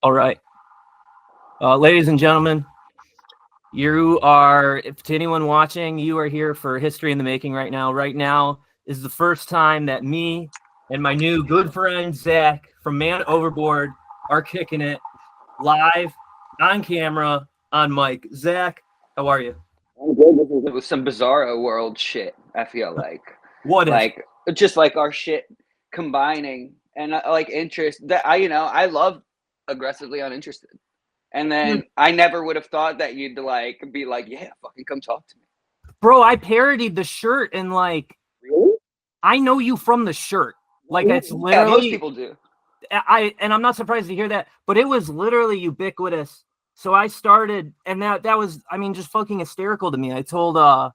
All right. Ladies and gentlemen, you are, if to anyone watching, you are here for history in the making right now. Right now is the first time that me and my new good friend, Zach, from Man Overboard, are kicking it live, on camera, on mic. Zach, how are you? I'm good. It was some bizarro world shit. I feel What is? like just like our shit combining and like interest that I love aggressively uninterested, and then Dude, I never would have thought that you'd like be like, yeah, fucking come talk to me. bro, I parodied the shirt and Really? I know you from the shirt. Like, it's Yeah, most literally, people do. and I'm not surprised to hear that, but it was literally ubiquitous. So I started, and that was, I mean, just fucking hysterical to me. I told my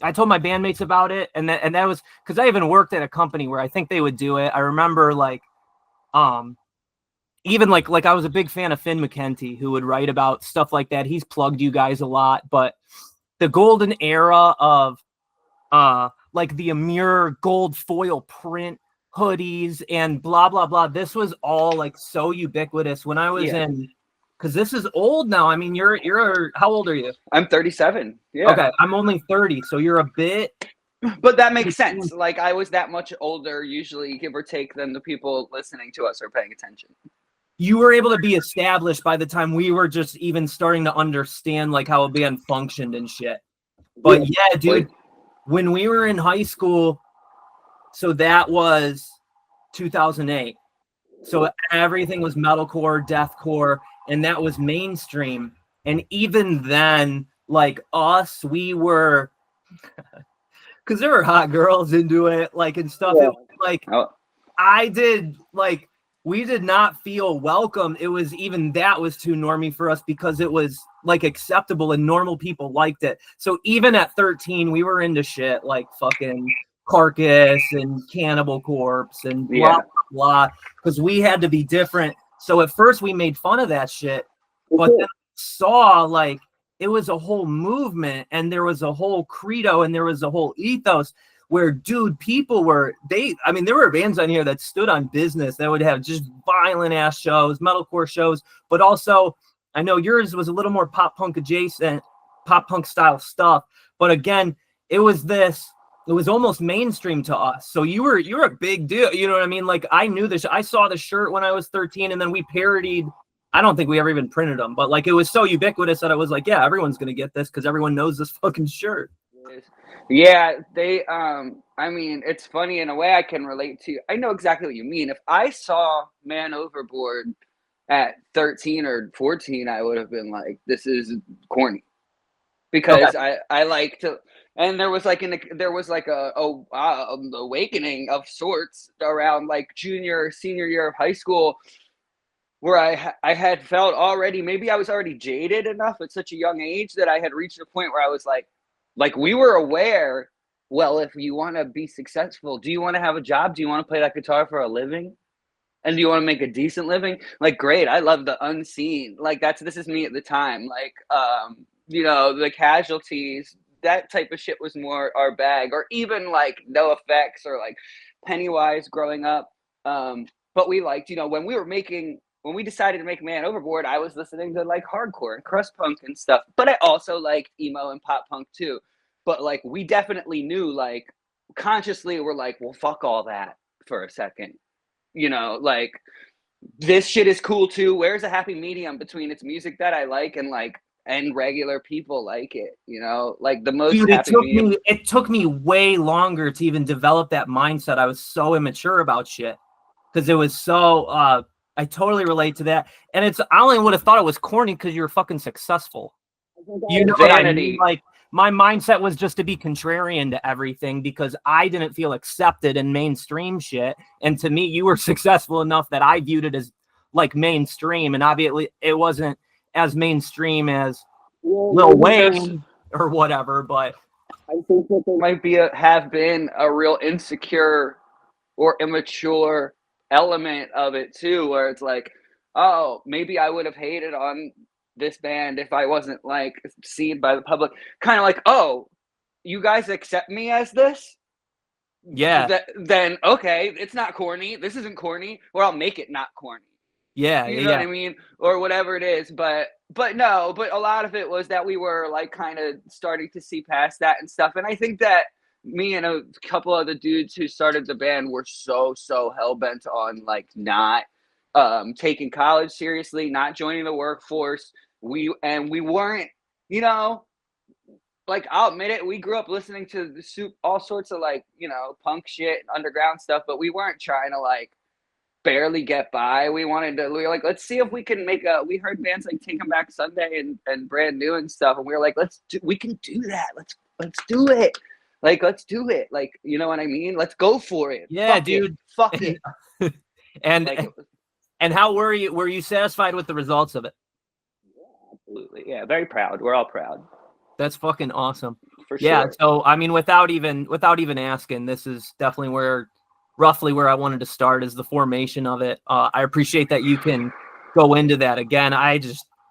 bandmates about it, and that was because I even worked at a company where I think they would do it. I remember um even like I was a big fan of Finn McKenty, who would write about stuff like that. He's plugged you guys a lot, but the golden era of like the Amir gold foil print hoodies and blah blah blah. This was all like so ubiquitous when I was Yeah, in, because this is old now. I mean, you're how old are you? I'm 37. Yeah, Okay, I'm only 30, so you're a bit. but that makes sense. Like I was that much older, usually give or take, than the people listening to us are paying attention. You were able to be established by the time we were just even starting to understand like how a band functioned and shit. But yeah, dude, when we were in high school, so that was 2008. So everything was metalcore, deathcore, and that was mainstream. And even then, like us, we were, because there were hot girls into it, like, and stuff. Yeah. It was like, Oh, I did, like, we did not feel welcome. It was even that was too normy for us because it was like acceptable and normal people liked it. So even at 13, we were into shit like fucking Carcass and Cannibal Corpse and blah, yeah. blah, because we had to be different. So at first we made fun of that shit, but then saw like it was a whole movement and there was a whole credo and there was a whole ethos where, dude, people were, I mean, there were bands on here that stood on business that would have just violent ass shows, metalcore shows, but also, I know yours was a little more pop punk adjacent, pop punk style stuff. But again, it was almost mainstream to us. So you're a big deal. You know what I mean? Like I knew this. I saw the shirt when I was 13 and then we parodied. I don't think we ever even printed them, but like it was so ubiquitous that I was like, yeah, everyone's going to get this because everyone knows this fucking shirt. Yeah, they I mean, it's funny in a way I can relate to. I know exactly what you mean. If I saw Man Overboard at 13 or 14, I would have been like, this is corny. Okay. Because I like to, and there was like an awakening of sorts around like junior senior year of high school, where I had felt already, maybe I was already jaded enough at such a young age that I had reached a point where I was like we were aware, well, if you want to be successful, do you want to have a job? Do you want to play that guitar for a living? And do you want to make a decent living? Like, great. I love the unseen. Like this is me at the time. Like, the Casualties, that type of shit was more our bag, or even like No Effects or like Pennywise growing up. But we liked, when we decided to make Man Overboard, I was listening to like hardcore and crust punk and stuff. But I also liked emo and pop punk too. But like we definitely knew, like, consciously we're like, well, fuck all that for a second. Like, this shit is cool too. Where's a happy medium between it's music that I like and regular people like it, like the most Dude, happy medium. it took me way longer to even develop that mindset. I was so immature about shit because it was so I totally relate to that. And I only would have thought it was corny because you're fucking successful. You know what I mean? Vanity. Like my mindset was just to be contrarian to everything because I didn't feel accepted in mainstream shit. And to me, you were successful enough that I viewed it as like mainstream. And obviously it wasn't as mainstream as Lil Wayne or whatever, but I think that there might have been a real insecure or immature element of it too, where it's like, oh, maybe I would have hated on this band if I wasn't like seen by the public. Kind of like, oh, you guys accept me as this? yeah. Then okay, it's not corny. This isn't corny, or I'll make it not corny. Yeah, You yeah, know what yeah. I mean? Or whatever it is. But a lot of it was that we were like kind of starting to see past that and stuff. And I think that me and a couple other dudes who started the band were so hell bent on like not taking college seriously, not joining the workforce. We weren't, you know, like I'll admit it, we grew up listening to the all sorts of like, you know, punk shit, underground stuff, but we weren't trying to like barely get by. We were like, let's see if we can we heard bands like Take 'Em Back Sunday and Brand New and stuff, and we were like, we can do that. Let's do it. Like, let's do it. Like, you know what I mean? Let's go for it. Yeah, Fuck dude. it. Fuck it. And Like, and how were you? Were you satisfied with the results of it? yeah, absolutely. Yeah, very proud. We're all proud. That's fucking awesome. For Yeah. sure. So I mean, without even asking, this is definitely roughly where I wanted to start is the formation of it. I appreciate that you can go into that again.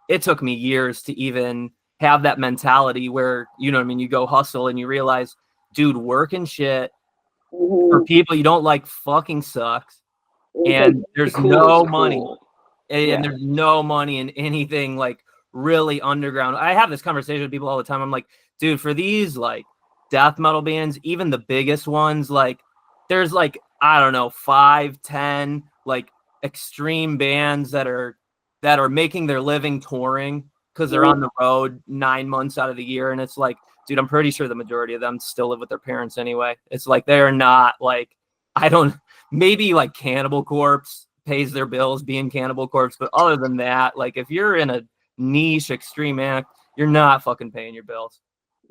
It took me years to even have that mentality where, you know what I mean, you go hustle and you realize, dude, work and shit for people you don't like fucking sucks. And there's no money. And there's no money in anything like really underground. I have this conversation with people all the time. I'm like, dude, for these like death metal bands, even the biggest ones, like there's like, I don't know, 5, 10 like extreme bands that are making their living touring because they're on the road 9 months out of the year. And it's like, dude, I'm pretty sure the majority of them still live with their parents anyway. It's like they're not like, maybe like Cannibal Corpse pays their bills being Cannibal Corpse, but other than that, like if you're in a niche extreme act, you're not fucking paying your bills.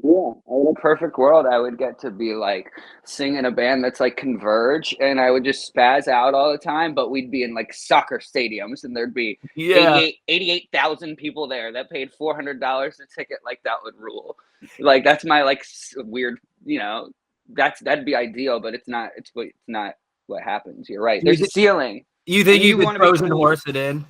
Yeah, in a perfect world, I would get to be like singing a band that's like Converge, and I would just spaz out all the time. But we'd be in like soccer stadiums, and there'd be Yeah. 88,000 people there that paid $400 a ticket. Like that would rule. Like that's my like weird, you know, that'd be ideal, but it's not. It's not what happens. You're right. There's a ceiling. You think and you could wanna be Trojan cool. horse it in?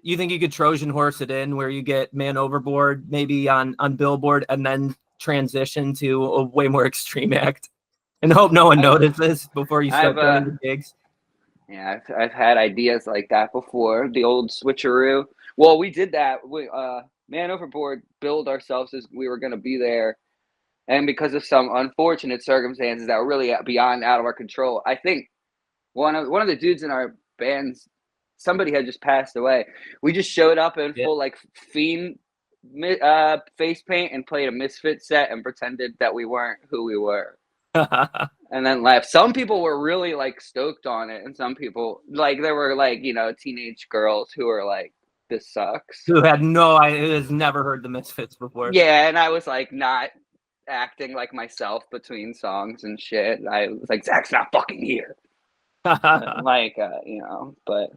You think you could Trojan horse it in where you get Man Overboard maybe on Billboard and then transition to a way more extreme act and hope no one notices before you start going to gigs? Yeah, I've had ideas like that before. The old switcheroo. Well, we did that. We Man Overboard billed ourselves as we were going to be there, and because of some unfortunate circumstances that were really beyond out of our control, I think one of the dudes in our bands, somebody had just passed away. We just showed up in full like fiend face paint and played a Misfit set and pretended that we weren't who we were. And then left. Some people were really like stoked on it, and some people like there were like, you know, teenage girls who were like, this sucks. Who had has never heard the Misfits before. Yeah, and I was like not acting like myself between songs and shit. I was like, Zach's not fucking here. Like you know, but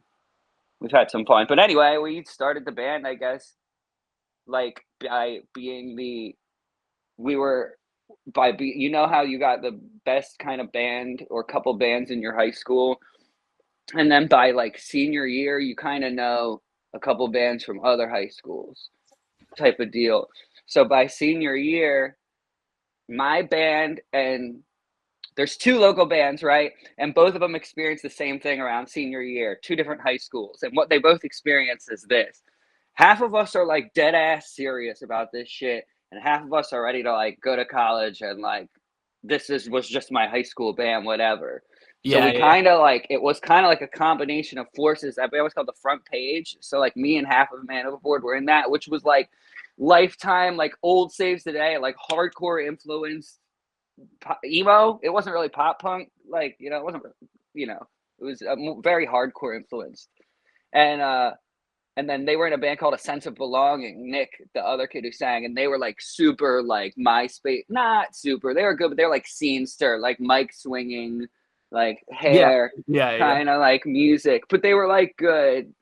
we've had some fun. But anyway, we started the band, I guess, like by being you know how you got the best kind of band or couple bands in your high school, and then by like senior year you kind of know a couple bands from other high schools type of deal. So by senior year, my band and there's 2 local bands, right? And both of them experienced the same thing around senior year, 2 different high schools. And what they both experience is this. Half of us are like dead ass serious about this shit, and half of us are ready to like go to college and like was just my high school band, whatever. So we kind of like, it was kind of like a combination of forces. That band was called The Front Page. So like me and half of Man Overboard were in that, which was like lifetime, like old saves today, like hardcore influence emo. It wasn't really pop punk, like, you know, it wasn't, you know, it was very hardcore influenced. And then they were in a band called A Sense of Belonging. Nick, the other kid who sang, and they were like super like MySpace, not super. They were good, but they're like scenester, like mic swinging, like hair, kind of like music. But they were like good.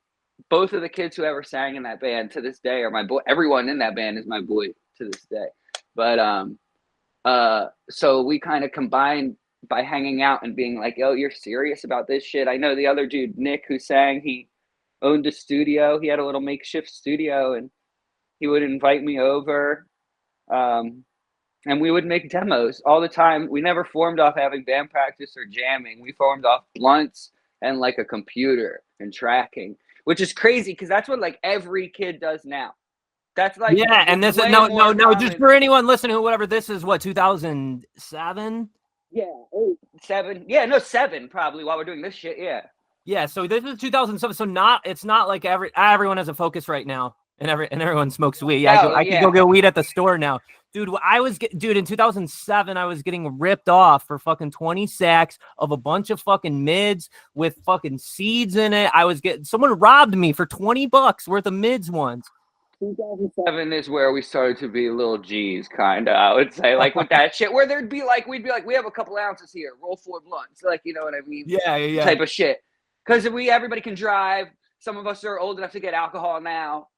Both of the kids who ever sang in that band to this day are my boy. Everyone in that band is my boy to this day. But so we kind of combined by hanging out and being like, "Oh, you're serious about this shit?" I know the other dude, Nick, who sang, he owned a studio. He had a little makeshift studio, and he would invite me over, and we would make demos all the time. We never formed off having band practice or jamming. We formed off blunts and like a computer and tracking. which is crazy because that's what like every kid does now. That's like yeah, and this is way no, more just common. for anyone listening, who whatever, this is what 2007. Yeah, 8, 7. Yeah, no, 7 probably while we're doing this shit. Yeah. Yeah, so this is 2007. So it's not like everyone has a Focus right now, and everyone smokes weed. Yeah, No, I can go get weed at the store now, dude. In 2007, I was getting ripped off for fucking 20 sacks of a bunch of fucking mids with fucking seeds in it. Someone robbed me for $20 worth of mids once. 2007 is where we started to be little G's, kind of, I would say, like with that shit, where we'd be like, we have a couple ounces here, roll 4 blunts, like, you know what I mean? Yeah. Type of shit. Because everybody can drive. Some of us are old enough to get alcohol now.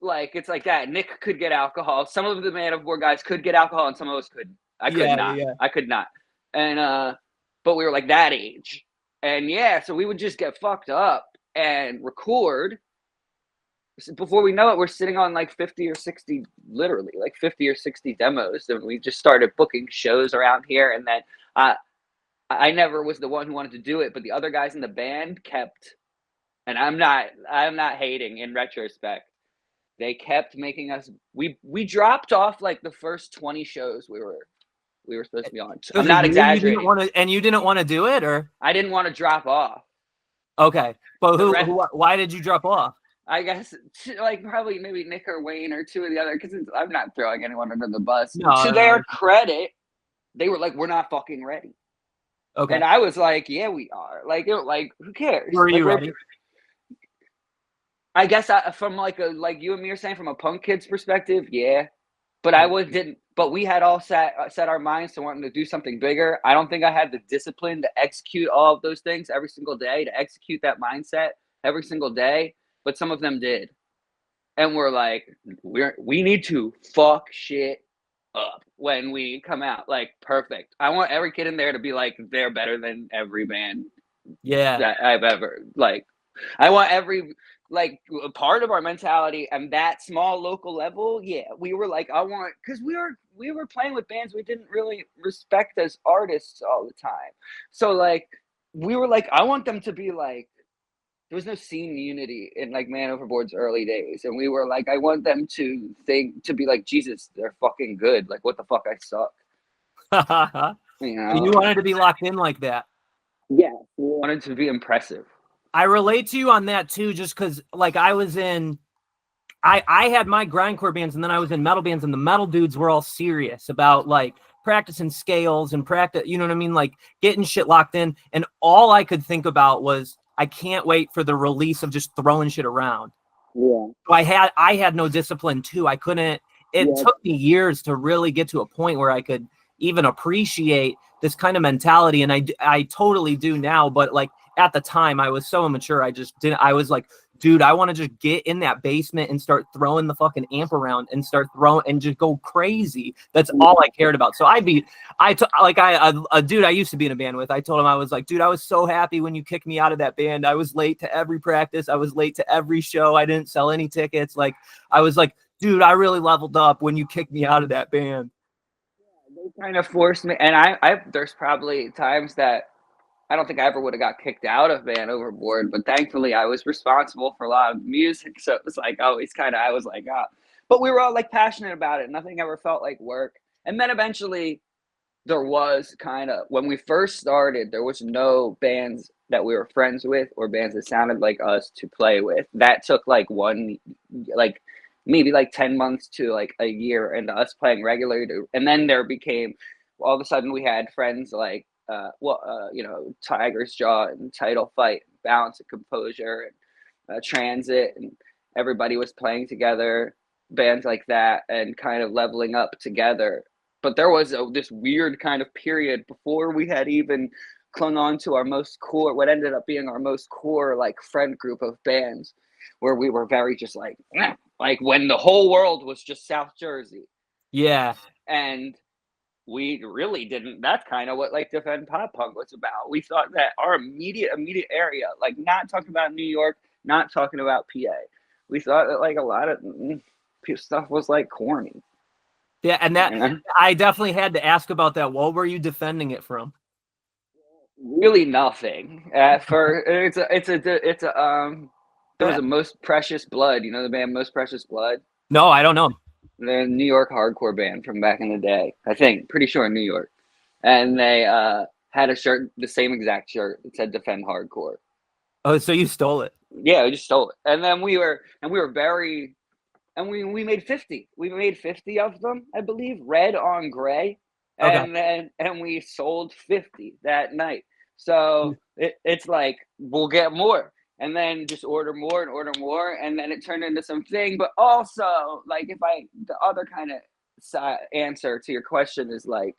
Like, it's like that. Nick could get alcohol. Some of the Man Overboard guys could get alcohol, and some of us couldn't. I could not. Yeah. I could not. And but we were like that age. And yeah, so we would just get fucked up and record. Before we know it, we're sitting on like 50 or 60, literally like 50 or 60 demos. And we just started booking shows around here. And then I never was the one who wanted to do it, but the other guys in the band kept, and I'm not hating in retrospect. They kept making us, we dropped off like the first 20 shows we were supposed to be on. I'm not exaggerating. You didn't want to do it, or? I didn't want to drop off. Okay. But why did you drop off? I guess like probably maybe Nick or Wayne or two of the other, because I'm not throwing anyone under the bus. No, to their credit, they were like, we're not fucking ready. Okay. And I was like, yeah, we are. Like, who cares? Were you like, ready? I guess from like you and me are saying, from a punk kid's perspective, yeah. But didn't. But we had all set our minds to wanting to do something bigger. I don't think I had the discipline to execute all of those things every single day, to execute that mindset every single day. But some of them did. And we're like, we need to fuck shit up when we come out. Like, perfect. I want every kid in there to be like, they're better than every band that I've ever, like, I want every, like, part of our mentality and that small local level. Yeah, we were like, because we were playing with bands we didn't really respect as artists all the time. So like, we were like, I want them to be like, there was no scene unity in like Man Overboard's early days. And we were like, I want them to be like, Jesus, they're fucking good. Like, what the fuck, I suck. You know? You wanted to be locked in like that. Yeah, we wanted to be impressive. I relate to you on that too, just because like I had my grindcore bands, and then I was in metal bands, and the metal dudes were all serious about like practicing scales and practice, you know what I mean? Like getting shit locked in. And all I could think about was, I can't wait for the release of just throwing shit around. Yeah. So I had no discipline too. I couldn't, it took me years to really get to a point where I could even appreciate this kind of mentality. And I totally do now, but like at the time I was so immature. I was like, dude, I want to just get in that basement and start throwing the fucking amp around and start throwing and just go crazy. That's all I cared about. So a dude I used to be in a band with, I told him, I was like, dude, I was so happy when you kicked me out of that band. I was late to every practice. I was late to every show. I didn't sell any tickets. Like, I was like, dude, I really leveled up when you kicked me out of that band. Yeah, they kind of forced me. And I there's probably times that I don't think I ever would have got kicked out of Man Overboard, but thankfully I was responsible for a lot of music. So it was like always I was like, but we were all like passionate about it. Nothing ever felt like work. And then eventually there was when we first started, there was no bands that we were friends with or bands that sounded like us to play with. That took like maybe like 10 months to like a year into us playing regularly. And then there became, all of a sudden we had friends like, Tiger's Jaw and Title Fight, Balance and Composure, and Transit, and everybody was playing together, bands like that, and kind of leveling up together. But there was this weird kind of period before we had even clung on to our most core, what ended up being our most core like friend group of bands, where we were very just like when the whole world was just South Jersey. Yeah. And we really didn't. That's kind of what like Defend Pop Punk was about. We thought that our immediate area, like not talking about New York, not talking about PA, we thought that like a lot of stuff was like corny. Yeah, and that I definitely had to ask about that. What were you defending it from? Really nothing. It's a It was a Most Precious Blood. You know the band Most Precious Blood? No, I don't know. They're a New York hardcore band from back in the day. I think, pretty sure in New York. And they had a shirt, the same exact shirt. It said "Defend Hardcore." Oh, so you stole it? Yeah, we just stole it. And then we were very, and we made 50. We made 50 of them, I believe, red on gray. Okay. And we sold 50 that night. So it's like, we'll get more. And then just order more and order more. And then it turned into something. But also, like, the other kind of answer to your question is like,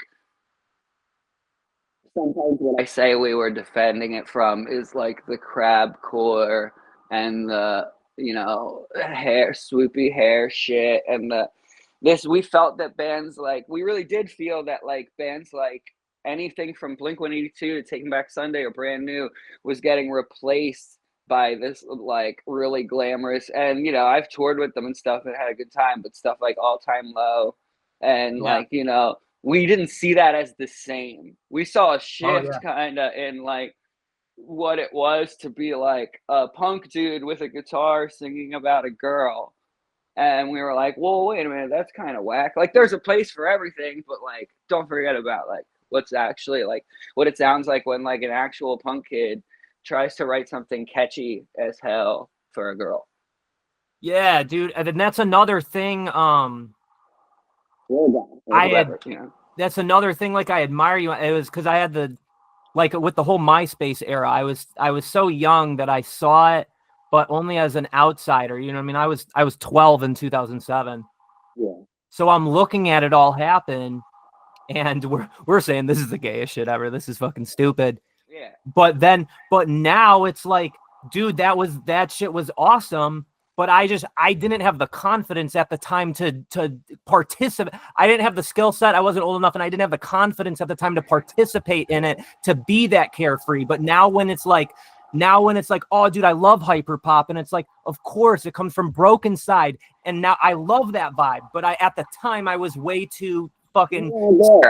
sometimes what I say we were defending it from is like the crab core and the, swoopy hair shit. And we felt that bands like, we really did feel that like bands like anything from Blink-182 to Taking Back Sunday or Brand New was getting replaced by this like really glamorous, and I've toured with them and stuff and had a good time, but stuff like All Time Low and we didn't see that as the same. We saw a shift kind of in like what it was to be like a punk dude with a guitar singing about a girl. And we were like, whoa, wait a minute, that's kind of whack. Like, there's a place for everything, but like, don't forget about like what's actually like what it sounds like when like an actual punk kid tries to write something catchy as hell for a girl. Yeah, dude. And that's another thing. That's another thing. Like, I admire you. It was because I had like with the whole MySpace era, I was so young that I saw it, but only as an outsider. You know what I mean? I was 12 in 2007. Yeah. So I'm looking at it all happen, and we're saying this is the gayest shit ever. This is fucking stupid. Yeah. But now it's like, dude, that shit was awesome. But I didn't have the confidence at the time to participate. I didn't have the skill set. I wasn't old enough, and I didn't have the confidence at the time to participate in it, to be that carefree. But now when it's like, oh, dude, I love hyper pop, and it's like, of course, it comes from Broken Side, and now I love that vibe. But at the time, I was way too fucking.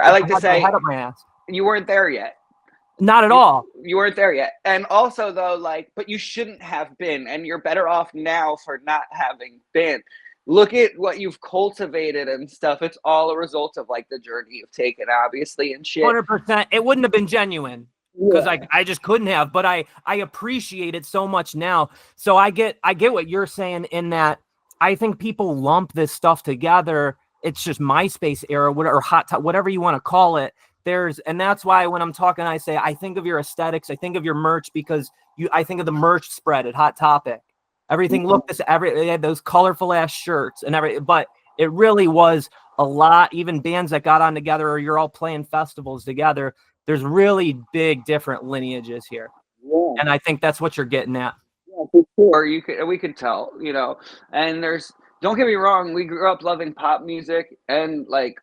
I like to say, head up my ass. You weren't there yet. Not at all. You weren't there yet. And also, though, like, but you shouldn't have been, and you're better off now for not having been. Look at what you've cultivated and stuff. It's all a result of like the journey you've taken, obviously, and shit. 100%. It wouldn't have been genuine because I just couldn't have. But I appreciate it so much now. So I get what you're saying in that I think people lump this stuff together. It's just MySpace era, or hot top, whatever you want to call it. And that's why when I'm talking, I say, I think of your aesthetics, I think of your merch, because I think of the merch spread at Hot Topic. Everything looked they had those colorful ass shirts and everything, but it really was a lot. Even bands that got on together, or you're all playing festivals together, there's really big different lineages here. Yeah. And I think that's what you're getting at. Yeah, for sure. We could tell, and don't get me wrong, we grew up loving pop music and like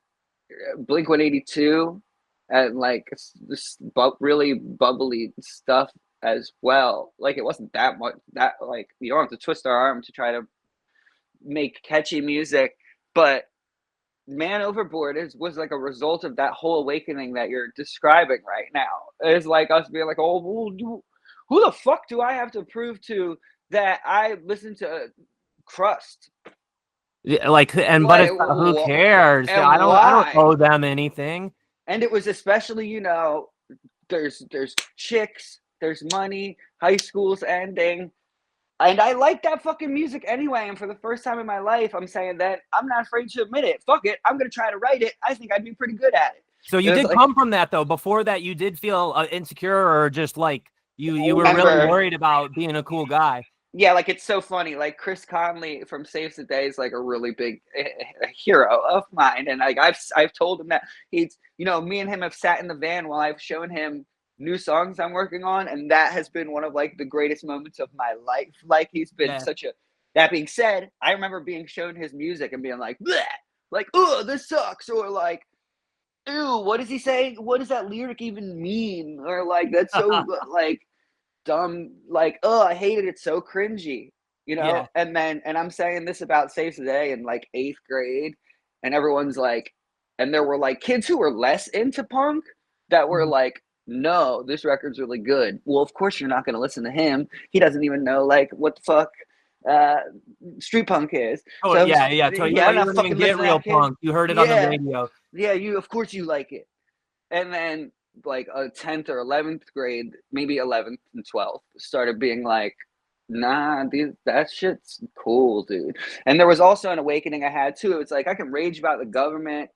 Blink-182 and like this really bubbly stuff as well. Like, it wasn't that much that like you don't have to twist our arm to try to make catchy music, but Man Overboard was like a result of that whole awakening that you're describing right now. It's like us being like, oh, well, who the fuck do I have to prove to that I listen to Crust? Yeah, like, and but who cares? I don't owe them anything. And it was especially, there's chicks, there's money, high school's ending. And I like that fucking music anyway. And for the first time in my life, I'm saying that I'm not afraid to admit it. Fuck it. I'm going to try to write it. I think I'd be pretty good at it. So you did come from that, though. Before that, you did feel insecure, or just like you were really worried about being a cool guy. Yeah, like, it's so funny. Like, Chris Conley from Saves the Day is like a really big hero of mine, and like I've told him that he's, me and him have sat in the van while I've shown him new songs I'm working on, and that has been one of like the greatest moments of my life. Like, he's been such a. That being said, I remember being shown his music and being like, bleh! Like, oh, this sucks, or like, ew, what does he say? What does that lyric even mean? Or like, that's so like. Dumb, like, oh, I hate it, it's so cringy, Yeah. And I'm saying this about Saves the Day in like 8th grade, and everyone's like, and there were like kids who were less into punk that were like, no, this record's really good. Well, of course you're not going to listen to him. He doesn't even know like what the fuck street punk is. Oh So yeah. So yeah, I'm you not didn't even fucking get listening to real that kid. punk. You heard it on the radio. Yeah, you of course you like it. And then like a 10th or 11th grade, maybe 11th and 12th, started being like, nah, dude, that shit's cool, dude. And there was also an awakening I had too. It was like I can rage about the government.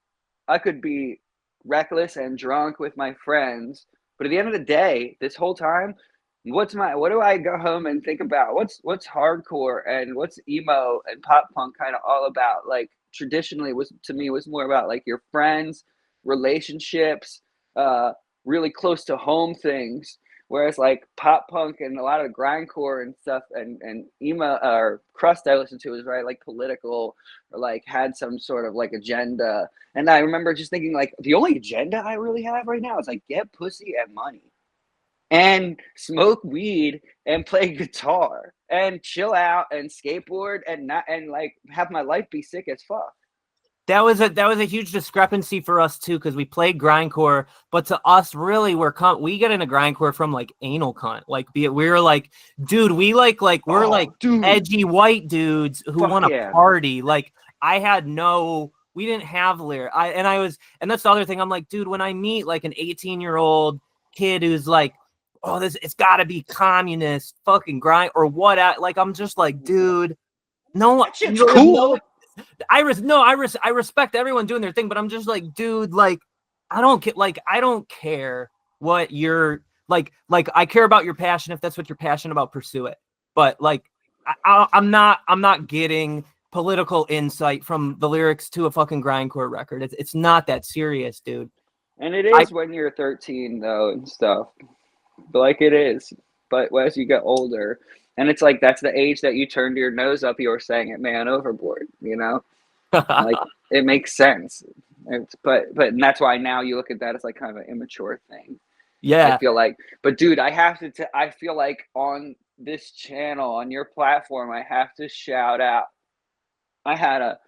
I could be reckless and drunk with my friends. But at the end of the day, this whole time, what do I go home and think about? What's hardcore and what's emo and pop punk kind of all about? Like traditionally was to me was more about like your friends, relationships, uh, really close to home things. Whereas like pop punk and a lot of grindcore and stuff and emo or crust I listened to was right like political or like had some sort of like agenda. And I remember just thinking like the only agenda I really have right now is like get pussy and money and smoke weed and play guitar and chill out and skateboard and not and like have my life be sick as fuck. That was a huge discrepancy for us too, because we played grindcore, but to us, really, we get into grindcore from like anal cunt. Like, we were like, dude, we we're dude, edgy white dudes who want to yeah. party. Like, we didn't have lyrics. And that's the other thing. I'm like, dude, when I meet like an 18-year-old kid who's like, oh, it's got to be communist, fucking grind or what? Like, I'm just like, dude, no, that shit's cool. I respect everyone doing their thing, but I'm just like, dude, like, I don't care what you're like, I care about your passion. If that's what you're passionate about, pursue it. But like, I'm not getting political insight from the lyrics to a fucking grindcore record. It's not that serious, dude. And it is when you're 13 though and stuff. But like it is. But as you get older, and it's like that's the age that you turned your nose up. You were saying at Man Overboard, you know, like it makes sense. But and that's why now you look at that as like kind of an immature thing. Yeah, I feel like. But dude, I have to. I feel like on this channel, on your platform, I have to shout out. I had a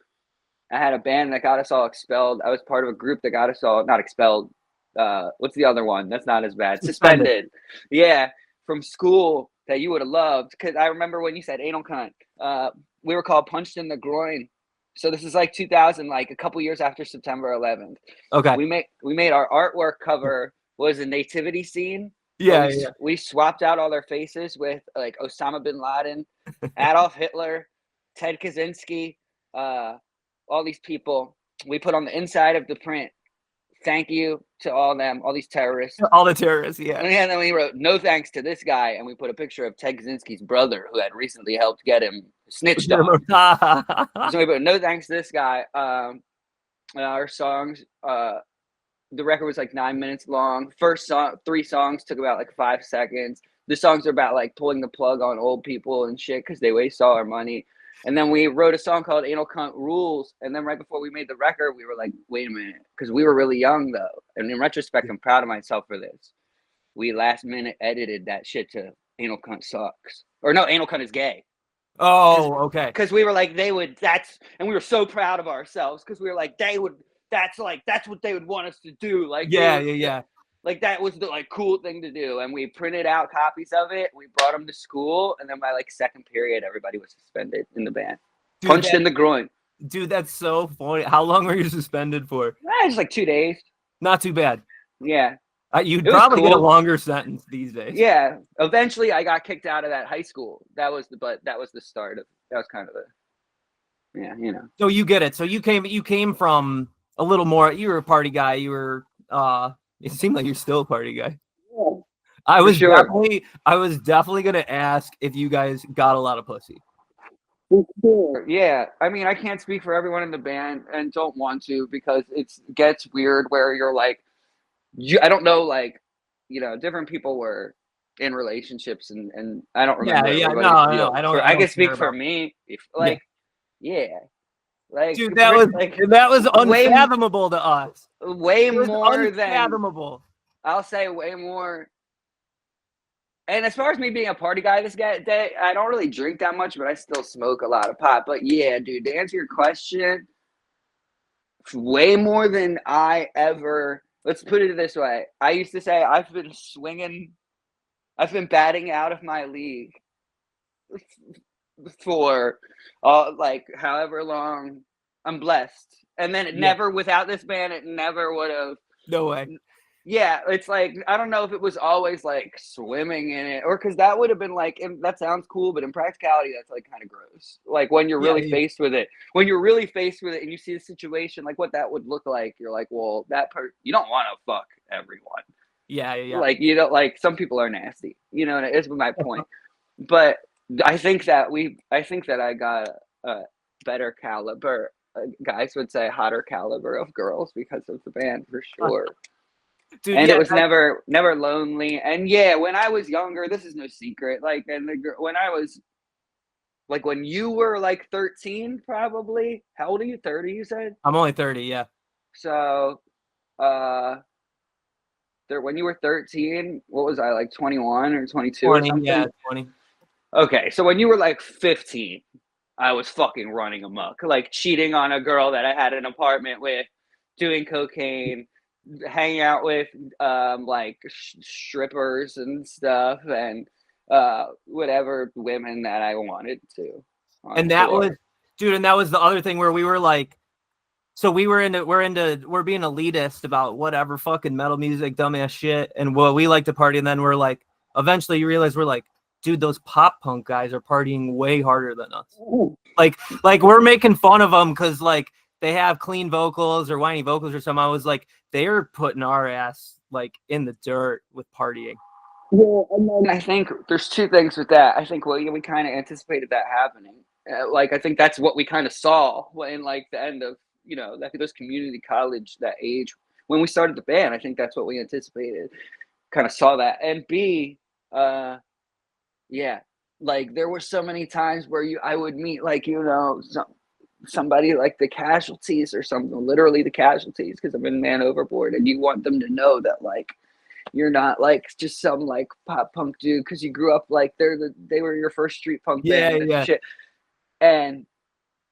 band that got us all expelled. I was part of a group that got us all not expelled. What's the other one? That's not as bad. Suspended. Yeah, from school that you would have loved. Because I remember when you said anal cunt. We were called Punched in the Groin. So this is like 2000, like a couple years after September 11th. okay. We made our artwork cover was a nativity scene. Yeah, we swapped out all their faces with like Osama bin Laden, Adolf Hitler, Ted Kaczynski, all these people. We put on the inside of the print, thank you to all them, all these terrorists. All the terrorists, yeah. And then we wrote, no thanks to this guy. And we put a picture of Ted Kaczynski's brother who had recently helped get him snitched on. So we put, no thanks to this guy. Our songs, the record was like 9 minutes long. First song, 3 songs took about like 5 seconds. The songs are about like pulling the plug on old people and shit because they waste all our money. And then we wrote a song called Anal Cunt Rules. And then right before we made the record, we were like, wait a minute. Because we were really young, though. And in retrospect, I'm proud of myself for this. We last minute edited that shit to Anal Cunt Sucks. Or no, Anal Cunt is Gay. Oh, okay. Because we were like, and we were so proud of ourselves because we were like, that's what they would want us to do. Like, yeah. Like that was the like cool thing to do, and we printed out copies of it. We brought them to school, and then by like second period, everybody was suspended in the band, punched in the groin. Dude, that's so funny. How long were you suspended for? Just like 2 days. Not too bad. Yeah, you'd probably get a longer sentence these days. Yeah, eventually I got kicked out of that high school. That was the start of. That was kind of yeah, you know. So you get it. So you came from a little more. You were a party guy. You were. It seemed like you're still a party guy. Yeah, I was definitely gonna ask if you guys got a lot of pussy. Sure. Yeah, I mean, I can't speak for everyone in the band, and don't want to because it gets weird where you're like, I don't know, like, you know, different people were in relationships, and I don't remember. Yeah, no, I don't. I can speak for me. If like, yeah. Like, dude, that was unfathomable to us. Way more unfathomable. I'll say way more. And as far as me being a party guy this day, I don't really drink that much, but I still smoke a lot of pot. But yeah, dude, to answer your question, way more than I ever. Let's put it this way. I used to say I've been batting out of my league for like however long. I'm blessed. And then it never, without this band, it never would have. No way. Yeah, it's like, I don't know if it was always like swimming in it, or because that would have been like, that sounds cool, but in practicality, that's like kind of gross. Like when you're really faced with it, and you see the situation, like what that would look like, you're like, well, you don't want to fuck everyone. Yeah. Like, you don't, like, some people are nasty, you know, and it's my point. But I think that I got a better caliber, guys would say hotter caliber of girls because of the band, for sure. Dude, and it was never lonely. And when I was younger, this is no secret. Like, when I was like, when you were like 13, probably. How old are you? 30, you said? I'm only 30, yeah. So, when you were 13, what was I, like 21 or 22 or something? Yeah, 20. Okay, so when you were like 15, I was fucking running amok, like cheating on a girl that I had an apartment with, doing cocaine, hanging out with like strippers and stuff, and whatever women that I wanted to. And that was, dude, and that was the other thing where we were like, so we're being elitist about whatever fucking metal music, dumbass shit, and we like to party, and then we're like, eventually you realize we're like, dude, those pop punk guys are partying way harder than us. Ooh. Like we're making fun of them because like they have clean vocals or whiny vocals or something. I was like, they're putting our ass like in the dirt with partying. Yeah, and then I think there's two things with that. I think we kind of anticipated that happening. Like I think that's what we kind of saw in like the end of, you know, those community college, that age when we started the band. I think that's what we anticipated. Kind of saw that. And B, like there were so many times where I would meet, like, you know, somebody like the Casualties or something, literally the Casualties, because I'm in Man Overboard, and you want them to know that like you're not like just some like pop punk dude because you grew up like they were your first street punk band and shit. And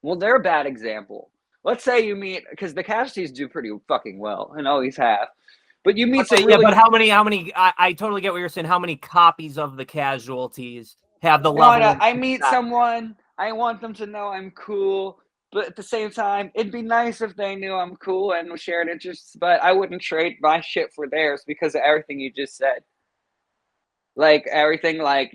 well, they're a bad example. Let's say you meet, because the Casualties do pretty fucking well and always have. But you meet some really... but how many? I totally get what you're saying. How many copies of the Casualties have the level? I meet someone, I want them to know I'm cool, but at the same time, it'd be nice if they knew I'm cool and shared interests. But I wouldn't trade my shit for theirs because of everything you just said. Like everything, like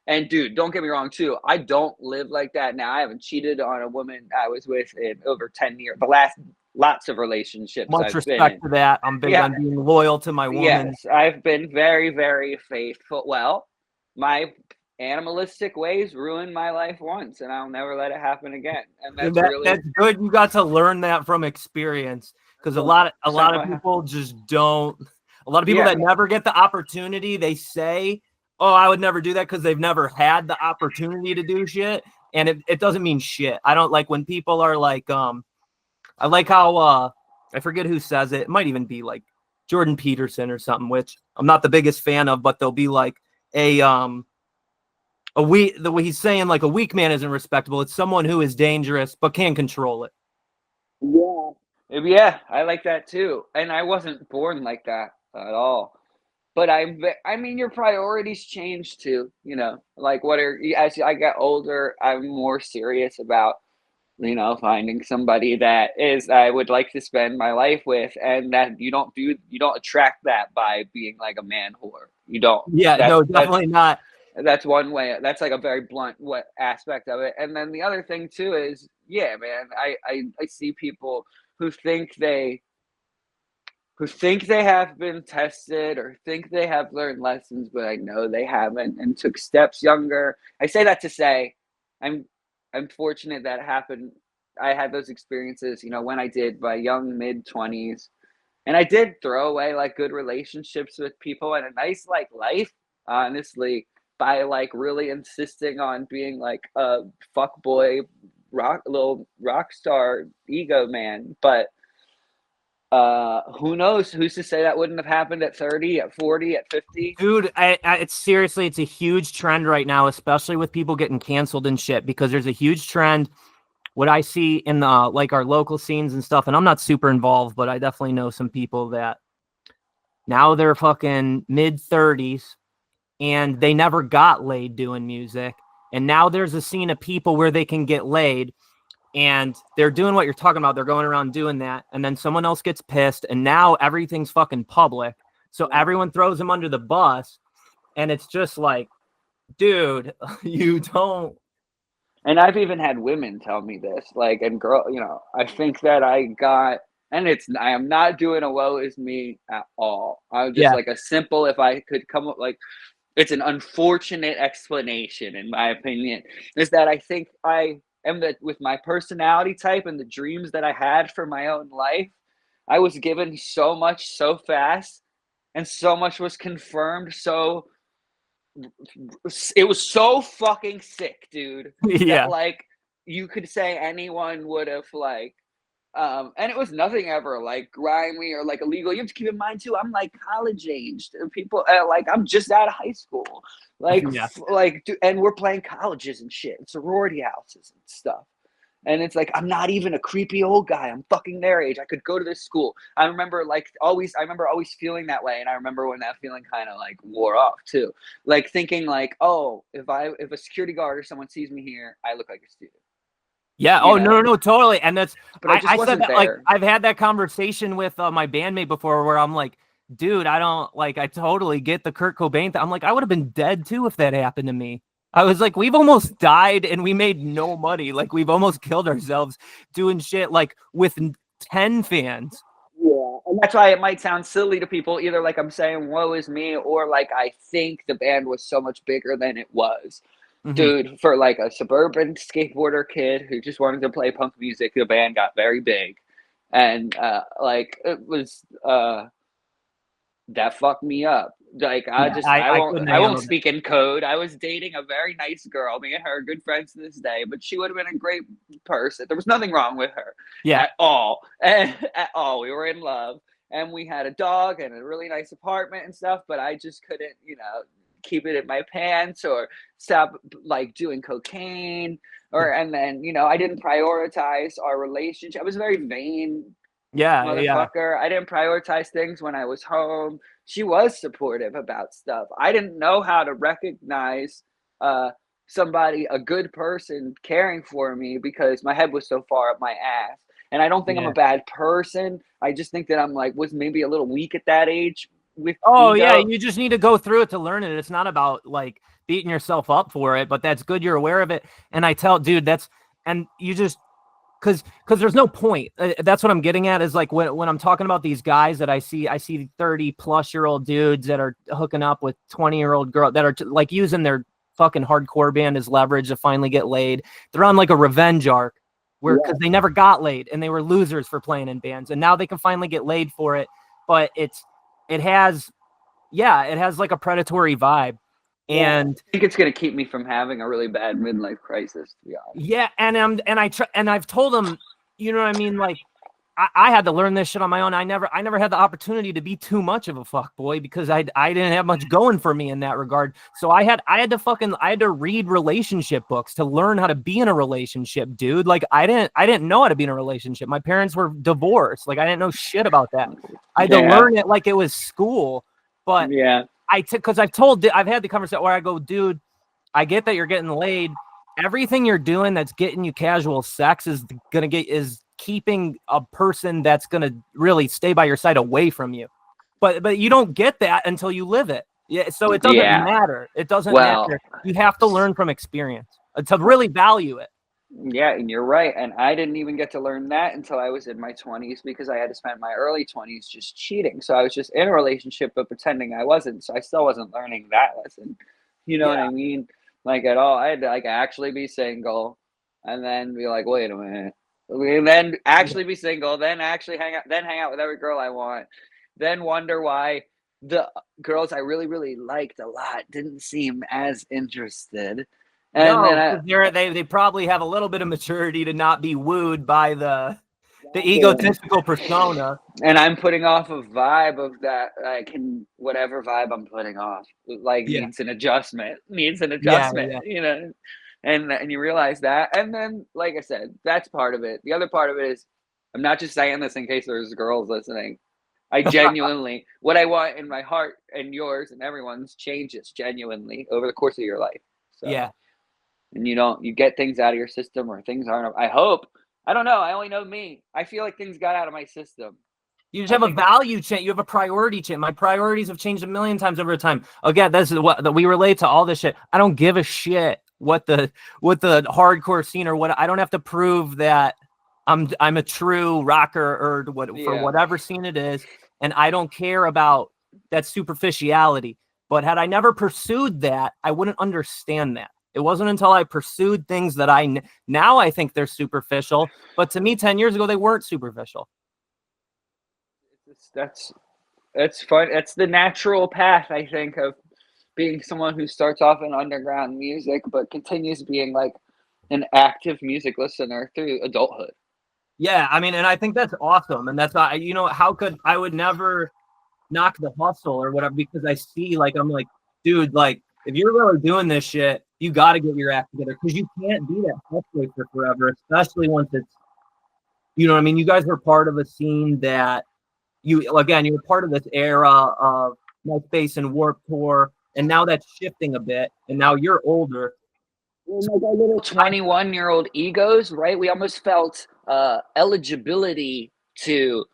and dude, don't get me wrong too. I don't live like that now. I haven't cheated on a woman I was with in over 10 years. The last lots of relationships. Much respect to that. I'm big on being loyal to my woman. Yes, I've been very, very faithful. Well, my animalistic ways ruined my life once, and I'll never let it happen again. And that's good. You got to learn that from experience, because a lot of people just don't. A lot of people that never get the opportunity, they say, "Oh, I would never do that," because they've never had the opportunity to do shit, and it doesn't mean shit. I don't like when people are like, I like how I forget who says it. It might even be like Jordan Peterson or something, which I'm not the biggest fan of, but they'll be like the way he's saying, like, a weak man isn't respectable. It's someone who is dangerous but can control it. Yeah, I like that too. And I wasn't born like that at all. But I mean, your priorities change too. You know, like as I get older, I'm more serious about, you know, finding somebody that I would like to spend my life with, and that you don't attract that by being like a man whore. You don't. Yeah, no, definitely not. That's one way. That's like a very blunt aspect of it. And then the other thing too is, yeah, man, I see people who think they have been tested or think they have learned lessons, but I know they haven't and took steps younger. I say that to say I'm fortunate that happened. I had those experiences, you know, when I did my young mid-20s, and I did throw away like good relationships with people and a nice like life, honestly, by like really insisting on being like a fuckboy, little rock star ego man. But who knows? Who's to say that wouldn't have happened at 30, at 40, at 50? Dude, it's seriously, it's a huge trend right now, especially with people getting canceled and shit, because there's a huge trend. What I see in the like our local scenes and stuff, and I'm not super involved, but I definitely know some people that now they're fucking mid-30s and they never got laid doing music, And now there's a scene of people where they can get laid, and they're doing what you're talking about. They're going around doing that. And then someone else gets pissed, and now everything's fucking public. So everyone throws them under the bus. And it's just like, dude, you don't. And I've even had women tell me this, like, and girl, I think that I got, and I am not doing a woe is me at all. I'm just like a simple, if I could come up, like, it's an unfortunate explanation, in my opinion, is that I think I am that with my personality type and the dreams that I had for my own life, I was given so much so fast, and so much was confirmed. So it was so fucking sick, dude. That, like, you could say anyone would have, like, and it was nothing ever like grimy or like illegal. You have to keep in mind too, I'm like college aged. People like I'm just out of high school, like and we're playing colleges and shit, and sorority houses and stuff. And it's like, I'm not even a creepy old guy. I'm fucking their age. I could go to this school. I remember always feeling that way. And I remember when that feeling kind of like wore off too. Like thinking like, oh, if a security guard or someone sees me here, I look like a student. Yeah. No, totally. And that's, but I said that, like, I've had that conversation with my bandmate before where I'm like, dude, I totally get the Kurt Cobain thing. I'm like, I would have been dead too if that happened to me. I was like, we've almost died and we made no money. Like, we've almost killed ourselves doing shit like with 10 fans. Yeah, and that's why it might sound silly to people, either like I'm saying woe is me, or like I think the band was so much bigger than it was. Mm-hmm. Dude, for like a suburban skateboarder kid who just wanted to play punk music, the band got very big. And like it was that fucked me up. Like I won't speak in code. I was dating a very nice girl. Me and her are good friends to this day, but she would have been a great person. There was nothing wrong with her at all. At all. We were in love, and we had a dog and a really nice apartment and stuff, but I just couldn't, keep it in my pants or stop like doing cocaine and then, I didn't prioritize our relationship. I was very vain. Motherfucker. I didn't prioritize things when I was home. She was supportive about stuff. I didn't know how to recognize somebody, a good person caring for me, because my head was so far up my ass. And I don't think I'm a bad person. I just think that I'm was maybe a little weak at that age. You just need to go through it to learn it. It's not about like beating yourself up for it, but that's good. You're aware of it. And I tell, dude, you just, because there's no point. That's what I'm getting at, is like when I'm talking about these guys that I see 30-plus-year-old dudes that are hooking up with 20-year-old girls that are like using their fucking hardcore band as leverage to finally get laid. They're on like a revenge arc because they never got laid and they were losers for playing in bands, and now they can finally get laid for it. But it has like a predatory vibe. And I think it's going to keep me from having a really bad midlife crisis, to be honest. Yeah, and I've told them, you know what I mean? Like, I had to learn this shit on my own. I never had the opportunity to be too much of a fuckboy because I didn't have much going for me in that regard. So I had to read relationship books to learn how to be in a relationship, dude. Like I didn't know how to be in a relationship. My parents were divorced. Like I didn't know shit about that. I had to learn it like it was school. But because I've had the conversation where I go, dude, I get that you're getting laid. Everything you're doing that's getting you casual sex is keeping a person that's gonna really stay by your side away from you. But you don't get that until you live it. Yeah, so it doesn't matter. It doesn't matter. You have to learn from experience to really value it. Yeah, and you're right. And I didn't even get to learn that until I was in my 20s, because I had to spend my early 20s just cheating. So I was just in a relationship, but pretending I wasn't. So I still wasn't learning that lesson. You know what I mean? Like at all. I had to actually be single and then be like, wait a minute. And then actually be single, then actually hang out with every girl I want. Then wonder why the girls I really, really liked a lot didn't seem as interested. And they probably have a little bit of maturity to not be wooed by the egotistical persona. And I'm putting off a vibe of that. Whatever vibe I'm putting off, needs an adjustment. And you realize that. And then, like I said, that's part of it. The other part of it is, I'm not just saying this in case there's girls listening. I genuinely, what I want in my heart and yours and everyone's changes genuinely over the course of your life. So. Yeah. and you get things out of your system, or things aren't. I hope. I don't know. I only know me. I feel like things got out of my system. You just have a value change. You have a priority change. My priorities have changed a million times over time. Again, this is what we relate to all this shit. I don't give a shit what the hardcore scene or what. I don't have to prove that I'm a true rocker or for whatever scene it is, and I don't care about that superficiality. But had I never pursued that, I wouldn't understand that. It wasn't until I pursued things that now I think they're superficial. But to me, 10 years ago, they weren't superficial. That's fun. That's the natural path, I think, of being someone who starts off in underground music, but continues being like an active music listener through adulthood. Yeah, I mean, and I think that's awesome. And that's why, I would never knock the hustle or whatever, because I see, like, I'm like, dude, like, if you're really doing this shit, you got to get your act together, because you can't be that hustler for forever, especially once it's, you know what I mean? You guys were part of a scene that you were part of this era of MySpace and Warped Tour, and now that's shifting a bit, and now you're older. Like our little 21-year-old egos, right? We almost felt eligibility to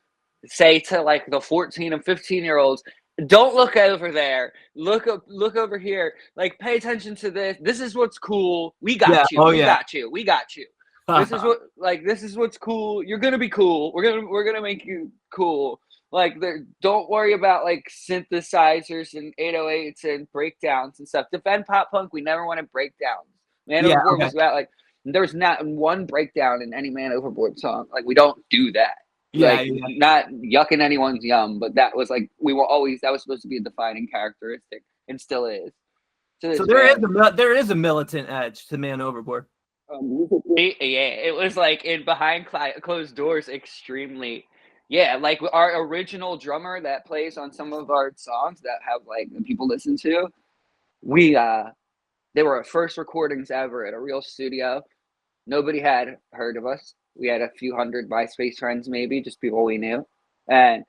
say to like the 14 and 15-year-olds, don't look over there. Look over here. Like, pay attention to this. This is what's cool. We got you. We got you. We got you. This is what's cool. You're gonna be cool. We're gonna make you cool. Like, don't worry about like synthesizers and 808s and breakdowns and stuff. Defend pop punk. We never wanted breakdowns. Man Overboard was about like, there's not one breakdown in any Man Overboard song. Like, we don't do that. Not yucking anyone's yum, but that was like, that was supposed to be a defining characteristic, and still is. So there is a militant edge to Man Overboard. It was like in behind closed doors, extremely. Yeah, like our original drummer that plays on some of our songs that have like people listen to. They were our first recordings ever at a real studio. Nobody had heard of us. We had a few hundred MySpace friends, maybe, just people we knew. And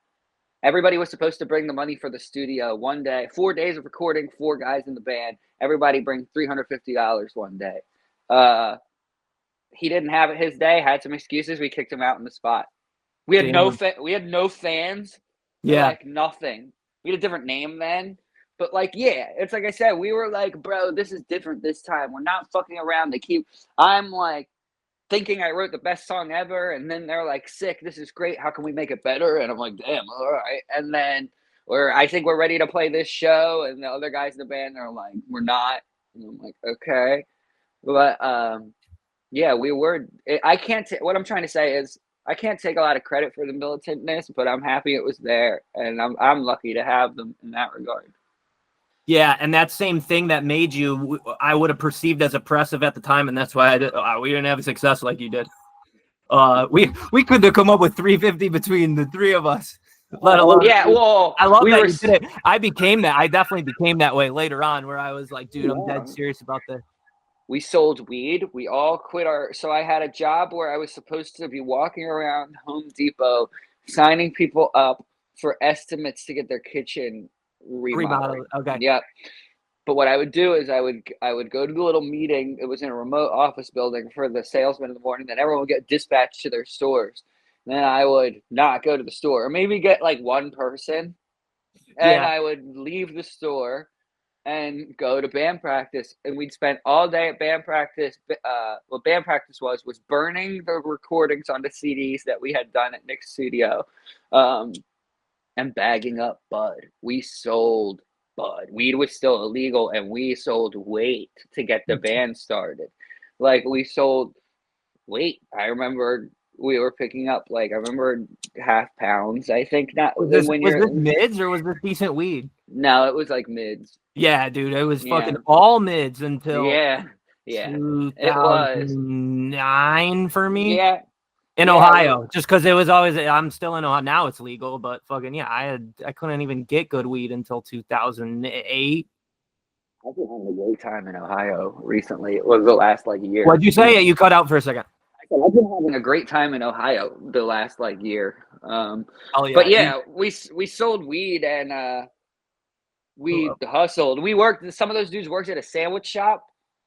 everybody was supposed to bring the money for the studio one day. 4 days of recording, 4 guys in the band. Everybody bring $350 one day. He didn't have it his day, had some excuses. We kicked him out on the spot. We had no fans. Yeah. Like nothing. We had a different name then. But like, yeah, it's like I said, we were like, bro, this is different this time. We're not fucking around. I'm like thinking I wrote the best song ever, and then they're like, sick, this is great. How can we make it better? And I'm like, damn, all right. And then I think we're ready to play this show, and the other guys in the band are like, we're not. And I'm like, okay. But yeah, we were. What I'm trying to say is, I can't take a lot of credit for the militantness, but I'm happy it was there, and I'm lucky to have them in that regard. Yeah, and that same thing that made you, I would have perceived as oppressive at the time, and that's why we didn't have success like you did. We couldn't have come up with 350 between the three of us. Let alone, yeah. Well, I love that you did it. I definitely became that way later on, where I was like, dude, I'm dead serious about this. We sold weed. We all quit so I had a job where I was supposed to be walking around Home Depot, signing people up for estimates to get their kitchen remodeled. Okay. Yep. But what I would do is I would go to the little meeting. It was in a remote office building for the salesmen in the morning. Then everyone would get dispatched to their stores. And then I would not go to the store, or maybe get like one person, and I would leave the store and go to band practice, and we'd spend all day at band practice. What band practice was burning the recordings onto CDs that we had done at Nick's studio, and bagging up bud. We sold bud. Weed was still illegal, and we sold weight to get the band started. Like, we sold weight. I remember we were picking up, like, I remember half pounds, I think. Was this mids, or was this decent weed? No, it was like mids. Yeah, dude, it was fucking all mids until 2009 for me. Yeah. In Ohio, just because it was always, I'm still in Ohio now. It's legal, but fucking I couldn't even get good weed until 2008. I've been having a great time in Ohio recently. It was the last like year. What'd you say? You cut out for a second. I've been having a great time in Ohio the last like year. But we sold weed, and we hustled. We worked. Some of those dudes worked at a sandwich shop.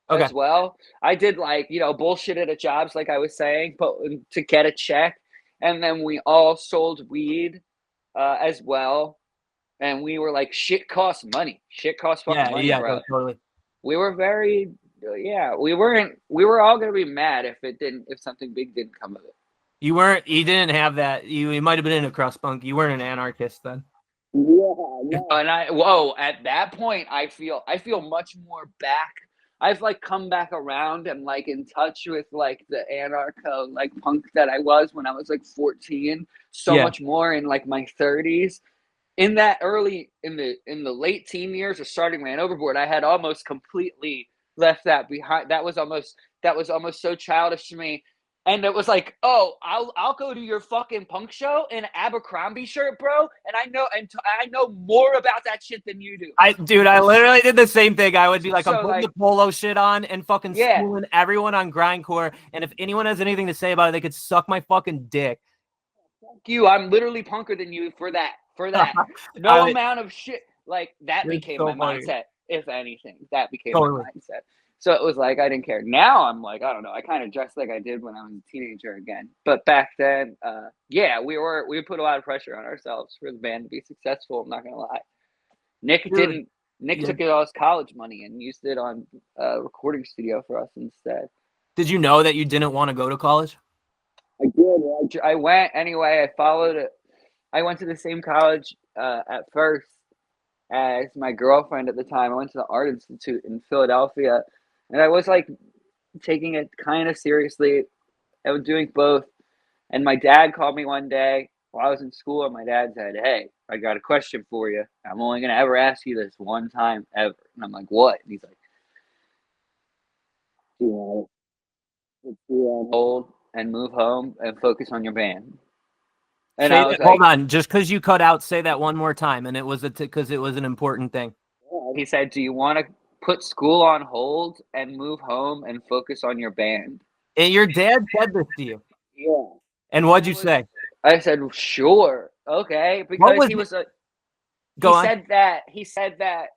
as well. I did like, bullshit at jobs, like I was saying, but to get a check. And then we all sold weed as well. And we were like, shit costs money. Shit costs fucking money, bro. Totally. We were very, we were all going to be mad if something big didn't come of it. You didn't have that. You might have been in a crust punk. You weren't an anarchist then. Yeah. No. And at that point, I feel much more back. I've like come back around and like in touch with like the anarcho like punk that I was when I was like 14, much more in like my 30s. In that in the late teen years of starting Man Overboard, I had almost completely left that behind. That was almost so childish to me. And it was like, oh, I'll go to your fucking punk show in an Abercrombie shirt, bro. And I know more about that shit than you do. I literally did the same thing. I would be like, I'm putting the polo shit on and fucking schooling everyone on grindcore. And if anyone has anything to say about it, they could suck my fucking dick. Fuck you. I'm literally punker than you for that. No amount of shit like that became my mindset. If anything, that became my mindset. So it was like, I didn't care. Now I'm like, I don't know. I kind of dressed like I did when I was a teenager again. But back then, we put a lot of pressure on ourselves for the band to be successful. I'm not going to lie. Nick took all his college money and used it on a recording studio for us instead. Did you know that you didn't want to go to college? I did. I went anyway. I followed it. I went to the same college at first as my girlfriend at the time. I went to the Art Institute in Philadelphia. And I was like taking it kind of seriously. I was doing both. And my dad called me one day while I was in school. And my dad said, hey, I got a question for you. I'm only going to ever ask you this one time ever. And I'm like, what? And he's like, do you want to hold and move home and focus on your band? And I was hold on. Just because you cut out, say that one more time. And it was because it was an important thing. He said, do you want to put school on hold and move home and focus on your band? And your dad said this to you? Yeah. And what'd you say? I said, sure. Okay. Because he was he said that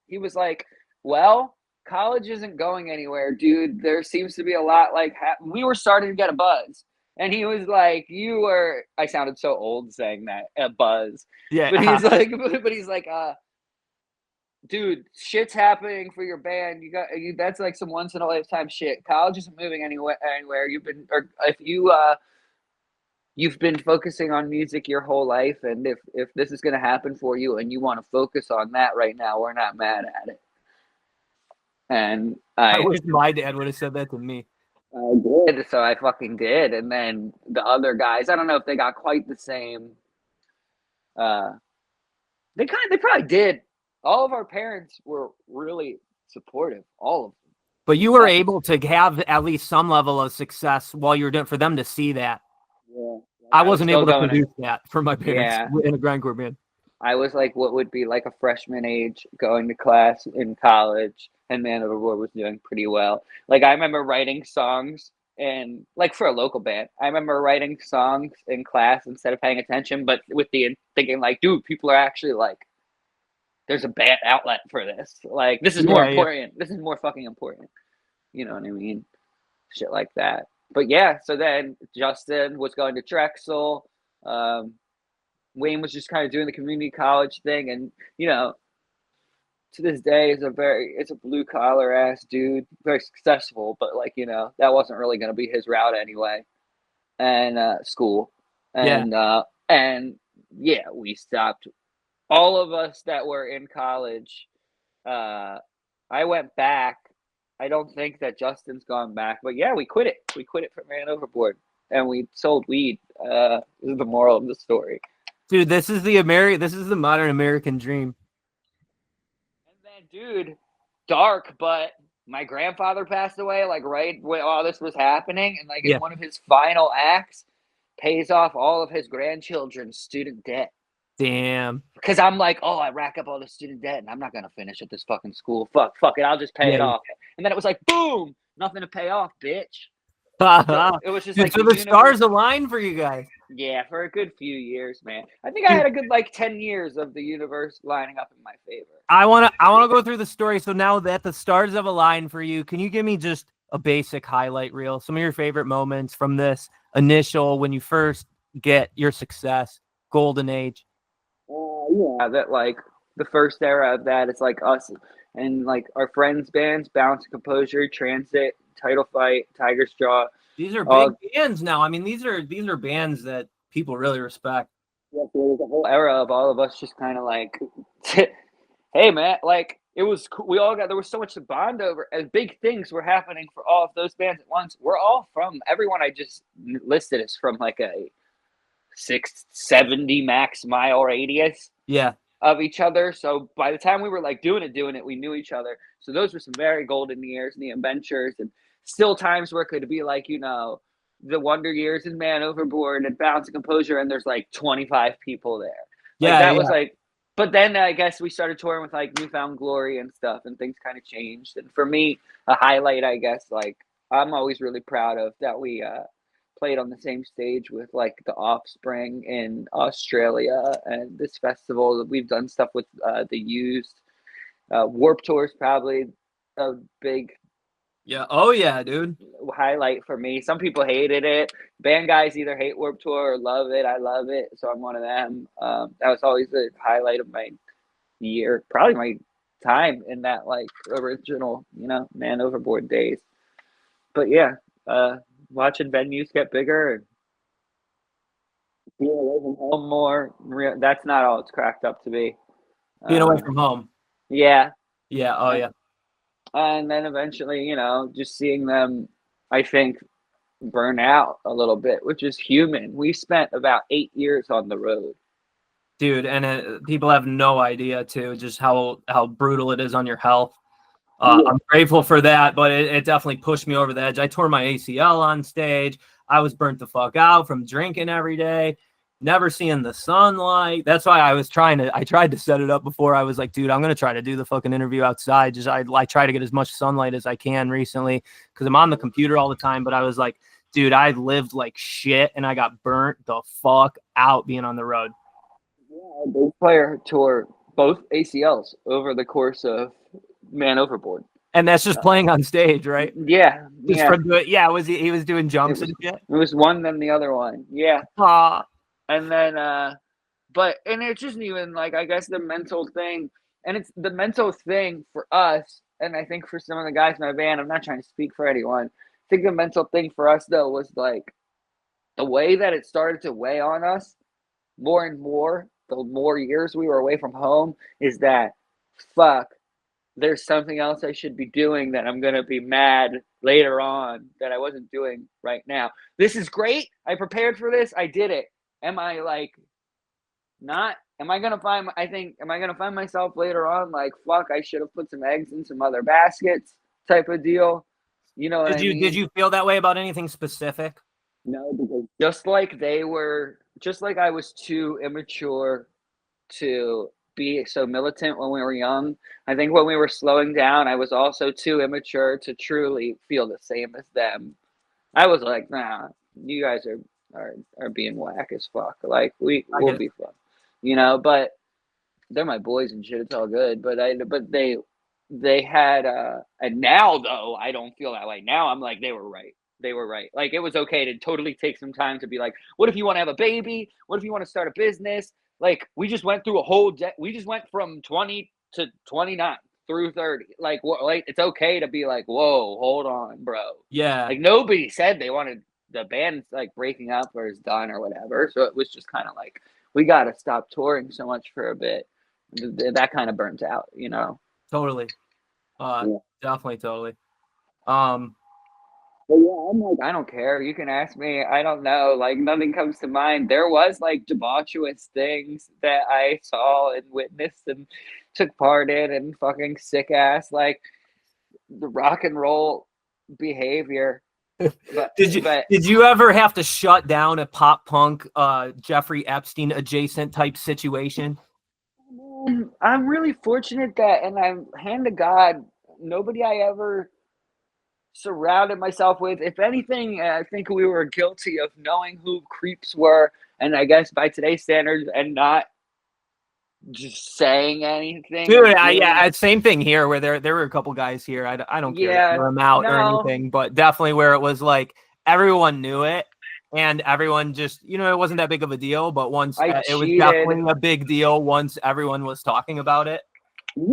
he was like, well, college isn't going anywhere, dude. There seems to be a lot like we were starting to get a buzz. And he was like, I sounded so old saying that, a buzz. Yeah. But he's like, dude, shit's happening for your band. That's like some once in a lifetime shit. College isn't moving anywhere. You've been focusing on music your whole life, and if this is gonna happen for you and you want to focus on that right now, we're not mad at it. And I wish my dad would have said that to me. I did, so I fucking did. And then the other guys, I don't know if they got quite the same. They probably did. All of our parents were really supportive, all of them. But you were able to have at least some level of success while you were doing for them to see that. Yeah. I wasn't able to produce that for my parents in a grindcore band. I was like what would be like a freshman age going to class in college, and Man Overboard was doing pretty well. Like I remember writing songs and like for a local band, I remember writing songs in class instead of paying attention, but with the thinking like, dude, people are actually like, there's a bad outlet for this. Like, this is more important. Yeah. This is more fucking important. You know what I mean? Shit like that. But yeah, so then Justin was going to Drexel. Wayne was just kind of doing the community college thing. And, to this day is a blue collar ass dude, very successful, but like, that wasn't really going to be his route anyway. And school. And, we stopped. All of us that were in college, I went back. I don't think that Justin's gone back, but yeah, we quit it. We quit it for Man Overboard, and we sold weed. This is the moral of the story. Dude, this is the modern American dream. And then, dude, dark, but my grandfather passed away, like right when all this was happening, and like in one of his final acts, pays off all of his grandchildren's student debt. Damn. Because I'm like, I rack up all the student debt and I'm not going to finish at this fucking school. Fuck it. I'll just pay it off. And then it was like, boom, nothing to pay off, bitch. So it was just Dude, like so the stars aligned for you guys. Yeah, for a good few years, man. I think I had a good 10 years of the universe lining up in my favor. I wanna go through the story. So now that the stars have aligned for you, can you give me just a basic highlight reel? Some of your favorite moments from this initial when you first get your success, golden age. Yeah, that the first era of that, it's like us and our friends bands, Balance and Composure, Transit, Title Fight, Tiger's Jaw. These are big bands now. I mean, these are bands that people really respect. Yeah, so there was a whole era of all of us just kind of hey man, it was cool. There was so much to bond over, and big things were happening for all of those bands at once. We're all from everyone I just listed is from a 670 max mile radius. Yeah. Of each other. So by the time we were doing it, we knew each other. So those were some very golden years and the adventures, and still times where it could be the wonder years in Man Overboard and Balance and Composure, and there's 25 people there. Was but then I guess we started touring with Newfound Glory and stuff, and things kind of changed. And for me, a highlight, I guess, I'm always really proud of that we played on the same stage with the Offspring in Australia and this festival. We've done stuff with the Used. Warped Tour is probably a big dude, highlight for me. Some people hated it. Band guys either hate Warped Tour or love it. I love it, so I'm one of them. That was always the highlight of my year, probably my time in that original Man Overboard days. But yeah, watching venues get bigger and being away from home more. That's not all it's cracked up to be. Being away from home. Yeah. Yeah. Oh, yeah. And then eventually, just seeing them, I think, burn out a little bit, which is human. We spent about 8 years on the road. Dude, and people have no idea, too, just how brutal it is on your health. I'm grateful for that, but it definitely pushed me over the edge. I tore my ACL on stage. I was burnt the fuck out from drinking every day, never seeing the sunlight. That's why I tried to set it up before. I was like, dude, I'm going to try to do the fucking interview outside. I try to get as much sunlight as I can recently because I'm on the computer all the time. But I was like, dude, I lived like shit and I got burnt the fuck out being on the road. Yeah, bass player tore both ACLs over the course of Man Overboard. And that's just playing on stage, right? Yeah. He was doing jumps and shit? It was one then the other one. Yeah. And then and it just even I guess the mental thing, and it's the mental thing for us, and I think for some of the guys in my band, I'm not trying to speak for anyone. I think the mental thing for us though was the way that it started to weigh on us more and more the more years we were away from home is that fuck, there's something else I should be doing that I'm going to be mad later on that I wasn't doing right now. This is great. I prepared for this. I did it. Am I not? Am I going to find myself later on fuck, I should have put some eggs in some other baskets type of deal. You know what I mean? Did you feel that way about anything specific? No, because just like I was too immature to be so militant when we were young. I think when we were slowing down, I was also too immature to truly feel the same as them. I was like, nah, you guys are being whack as fuck. We'll be fun, but they're my boys and shit. It's all good. But they had, and now though, I don't feel that way. Now I'm like, they were right. They were right. It was okay to totally take some time to be like, what if you want to have a baby? What if you want to start a business? We just went through we just went from 20 to 29 through 30. It's okay to be like, whoa, hold on, bro. Yeah. Nobody said they wanted the band breaking up or is done or whatever. So it was just kind of we got to stop touring so much for a bit. That kind of burnt out, Totally. Definitely totally. But yeah, I'm I don't care. You can ask me. I don't know. Nothing comes to mind. There was debaucherous things that I saw and witnessed and took part in, and fucking sick ass the rock and roll behavior. Did you ever have to shut down a pop punk Jeffrey Epstein adjacent type situation? I'm really fortunate that, and I'm hand to God, nobody I ever surrounded myself with. If anything, I think we were guilty of knowing who creeps were, and I guess by today's standards, and not just saying anything or Dude, doing. same thing here where there were a couple guys here. I don't care to Yeah, throw them out or no, anything, but definitely where it was like everyone knew it and everyone just, it wasn't that big of a deal, but once I it was cheated. definitely a big deal once everyone was talking about it. Yeah,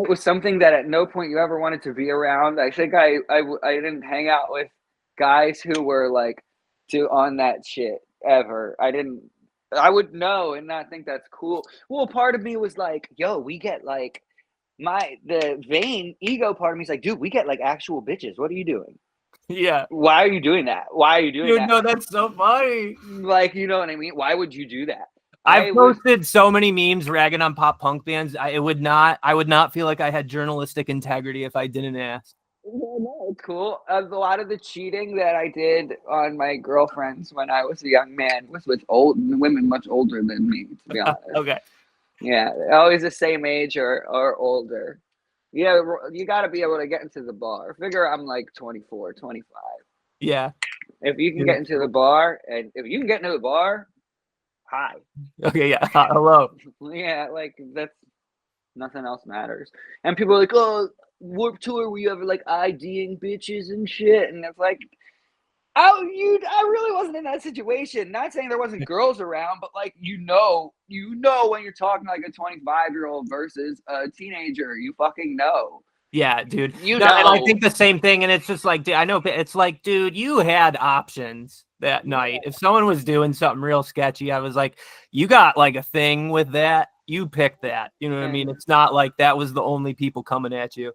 it was something that at no point you ever wanted to be around. I think I didn't hang out with guys who were like on that shit ever. I would know and not think that's cool. Well, part of me was like, yo, we get like the vain ego part of me is like, dude, we get like actual bitches. What are you doing? Yeah. Why are you doing that? Why are you doing Dude, that? no, that's so funny. Like, you know what I mean? Why would you do that? I've posted so many memes ragging on pop punk bands. I would not feel like I had journalistic integrity if I didn't ask. No, it's cool. A lot of the cheating that I did on my girlfriends when I was a young man was with women much older than me, to be honest. Okay. Yeah, always the same age or older. Yeah, you got to be able to get into the bar. Figure I'm like 24, 25. Yeah. If you can get into the bar, and if you can get into the bar, hi. Okay, yeah. Hello. Yeah, like that's nothing else matters. And people are like, oh, Warped Tour, were you ever like IDing bitches and shit? And it's like, I really wasn't in that situation. Not saying there wasn't girls around, but like you know when you're talking like a 25-year-old versus a teenager, you fucking know. Yeah, dude. You No, and I know. think the same thing, and it's just like, dude, I know it's like, dude, you had options that night. If someone was doing something real sketchy, I was like, you got like a thing with that, you picked that. You know what I mean? It's not like that was the only people coming at you.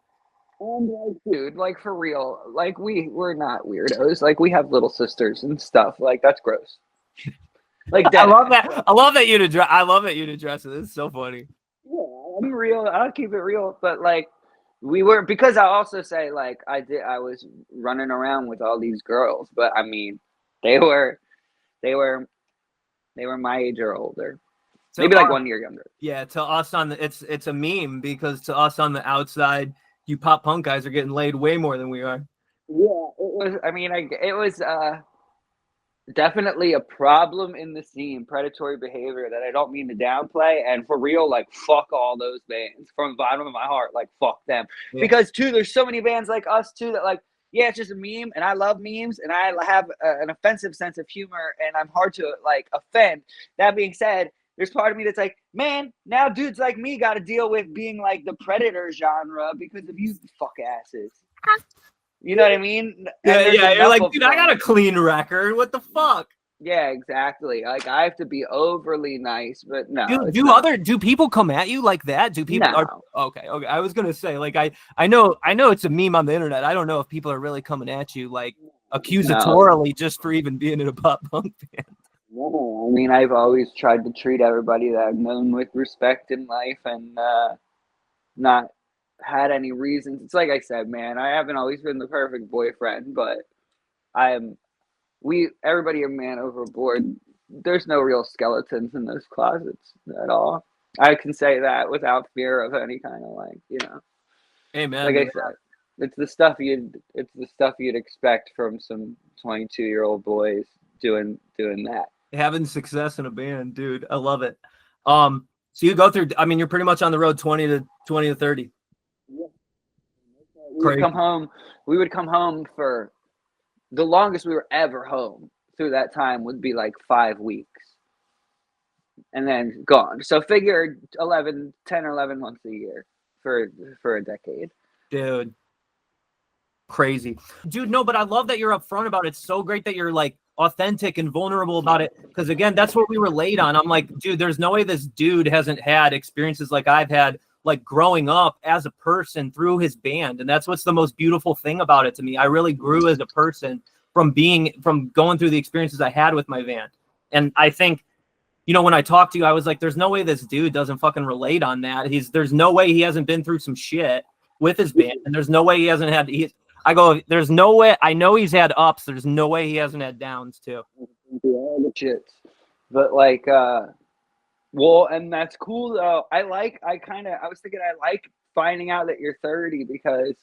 And like, dude, like for real, like we're not weirdos. Like we have little sisters and stuff. Like that's gross. Like I love that. I love that you'd address it. It's so funny. Yeah, I'm real. I'll keep it real. But like we were, because I also say like I was running around with all these girls, but I mean they were my age or older. Maybe like 1 year younger. Yeah, to us on the it's a meme because to us on the outside, you pop punk guys are getting laid way more than we are. Yeah, it was. I mean, it was definitely a problem in the scene, predatory behavior that I don't mean to downplay. And for real, like fuck all those bands from the bottom of my heart. Like fuck them, because too, there's so many bands like us too that like. Yeah, it's just a meme, and I love memes, and I have an offensive sense of humor, and I'm hard to like offend. That being said, there's part of me that's like, man, now dudes like me got to deal with being like the predator genre because of you fuck asses. You know what I mean? Yeah, you're like, dude, I got a clean record. What the fuck? Yeah, exactly. Like I have to be overly nice, but no. Do people come at you like that? Do people okay. I was gonna say, like, I know it's a meme on the internet. I don't know if people are really coming at you like accusatorily just for even being in a pop punk band. No, I mean, I've always tried to treat everybody that I've known with respect in life and not had any reasons. It's like I said, man, I haven't always been the perfect boyfriend, but everybody in Man Overboard, there's no real skeletons in those closets at all. I can say that without fear of any kind of like, Amen. Like I said, it's the stuff you'd expect from some 22-year-old boys doing that. Having success in a band, dude. I love it. So you go through, I mean, you're pretty much on the road 20 to 30. Yeah. We would come home for the longest we were ever home through that time would be like 5 weeks and then gone. So figure 10 or 11 months a year for a decade. Dude. Crazy. Dude, no, but I love that you're upfront about it. It's so great that you're like authentic and vulnerable about it. Because again, that's what we relate on. I'm like, dude, there's no way this dude hasn't had experiences like I've had, like growing up as a person through his band. And that's what's the most beautiful thing about it to me. I really grew as a person from going through the experiences I had with my band. And I think, when I talked to you, I was like, there's no way this dude doesn't fucking relate on that. There's no way he hasn't been through some shit with his band. And there's no way he hasn't had, I go, there's no way. I know he's had ups. There's no way he hasn't had downs too. All the shits. But like, well, and that's cool though. I was thinking I like finding out that you're 30 because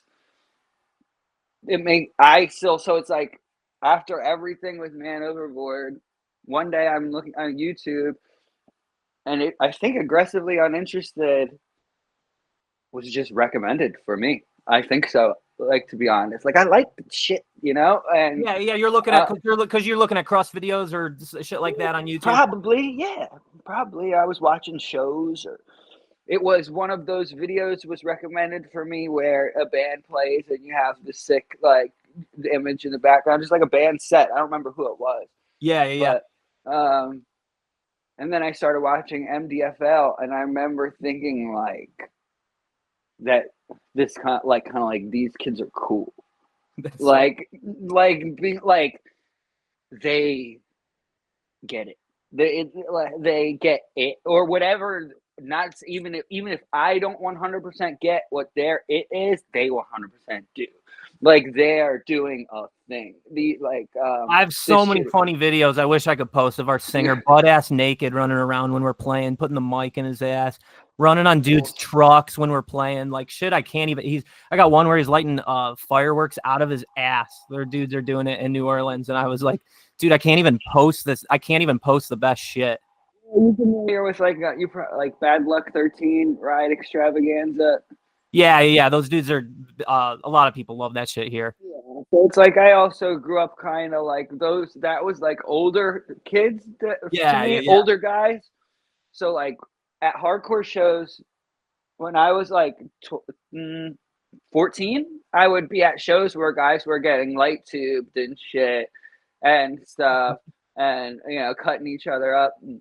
so it's like after everything with Man Overboard, one day I'm looking on YouTube and I think Aggressively Uninterested was just recommended for me. I think so. Like, to be honest, like I like shit, and Yeah, you're looking at because you're looking at cross videos or shit like that on YouTube. Probably I was watching shows, or it was one of those videos was recommended for me where a band plays and you have the sick like the image in the background, just like a band set. I don't remember who it was. Yeah. But and then I started watching MDFL, and I remember thinking like that this kind of like these kids are cool. Like being like they get it. They get it or whatever. Not even if I don't 100% get what their it is, they 100% do. Like they are doing a thing. I have so many funny videos I wish I could post of our singer butt ass naked running around when we're playing, putting the mic in his ass, running on dudes' trucks when we're playing. Like shit, I can't even. I got one where he's lighting fireworks out of his ass. Their dudes are doing it in New Orleans, and I was like, dude, I can't even post this. I can't even post the best shit. You familiar with like Bad Luck 13 Ride Extravaganza? Yeah. Those dudes are. A lot of people love that shit here. Yeah. So it's like I also grew up kind of like those. That was like older kids. Older guys. So like at hardcore shows, when I was like 14, I would be at shows where guys were getting light tubed and shit and stuff, and cutting each other up and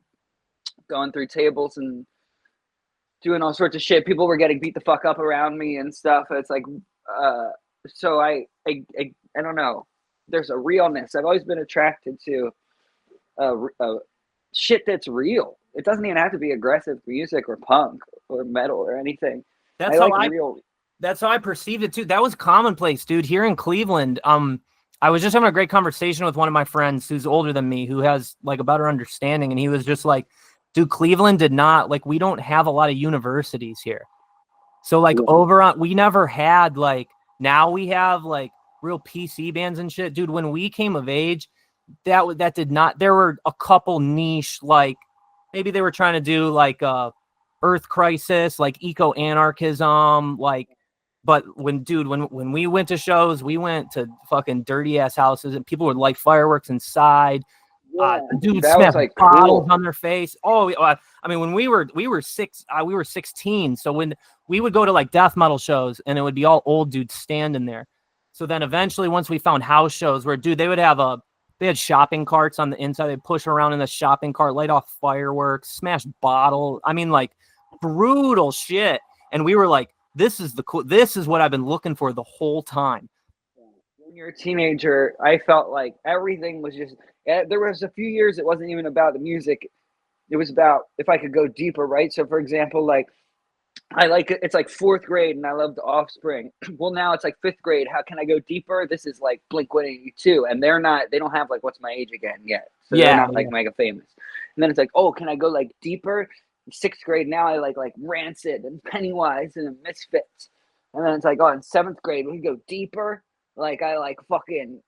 going through tables and doing all sorts of shit. People were getting beat the fuck up around me and stuff. It's like, so I don't know. There's a realness. I've always been attracted to shit that's real. It doesn't even have to be aggressive music or punk or metal or anything. That's how I perceived it too. That was commonplace, dude. Here in Cleveland, I was just having a great conversation with one of my friends who's older than me, who has like a better understanding, and he was just like, dude, Cleveland did not like, we don't have a lot of universities here. So like we never had like, now we have like real PC bands and shit. Dude, when we came of age, that did not, there were a couple niche, like maybe they were trying to do like Earth Crisis, like eco-anarchism, like, but when we went to shows, we went to fucking dirty ass houses and people would light fireworks inside. Dudes smash like bottles on their face. I mean, when we were 16. So when we would go to like death metal shows, and it would be all old dudes standing there. So then eventually, once we found house shows where, dude, they had shopping carts on the inside. They'd push around in the shopping cart, light off fireworks, smash bottles. I mean, like brutal shit. And we were like, this is what I've been looking for the whole time. When you're a teenager, I felt like everything was just. There was a few years it wasn't even about the music. It was about if I could go deeper, right? So, for example, like I like it. It's like fourth grade, and I love the Offspring. Well, now it's like fifth grade. How can I go deeper? This is like Blink-182, and they don't have like What's My Age Again yet, so they're not like mega famous. And then it's like, oh, can I go like deeper? Sixth grade now, I like Rancid and Pennywise and Misfits, and then it's like, oh, in seventh grade we can go deeper. Like I like fucking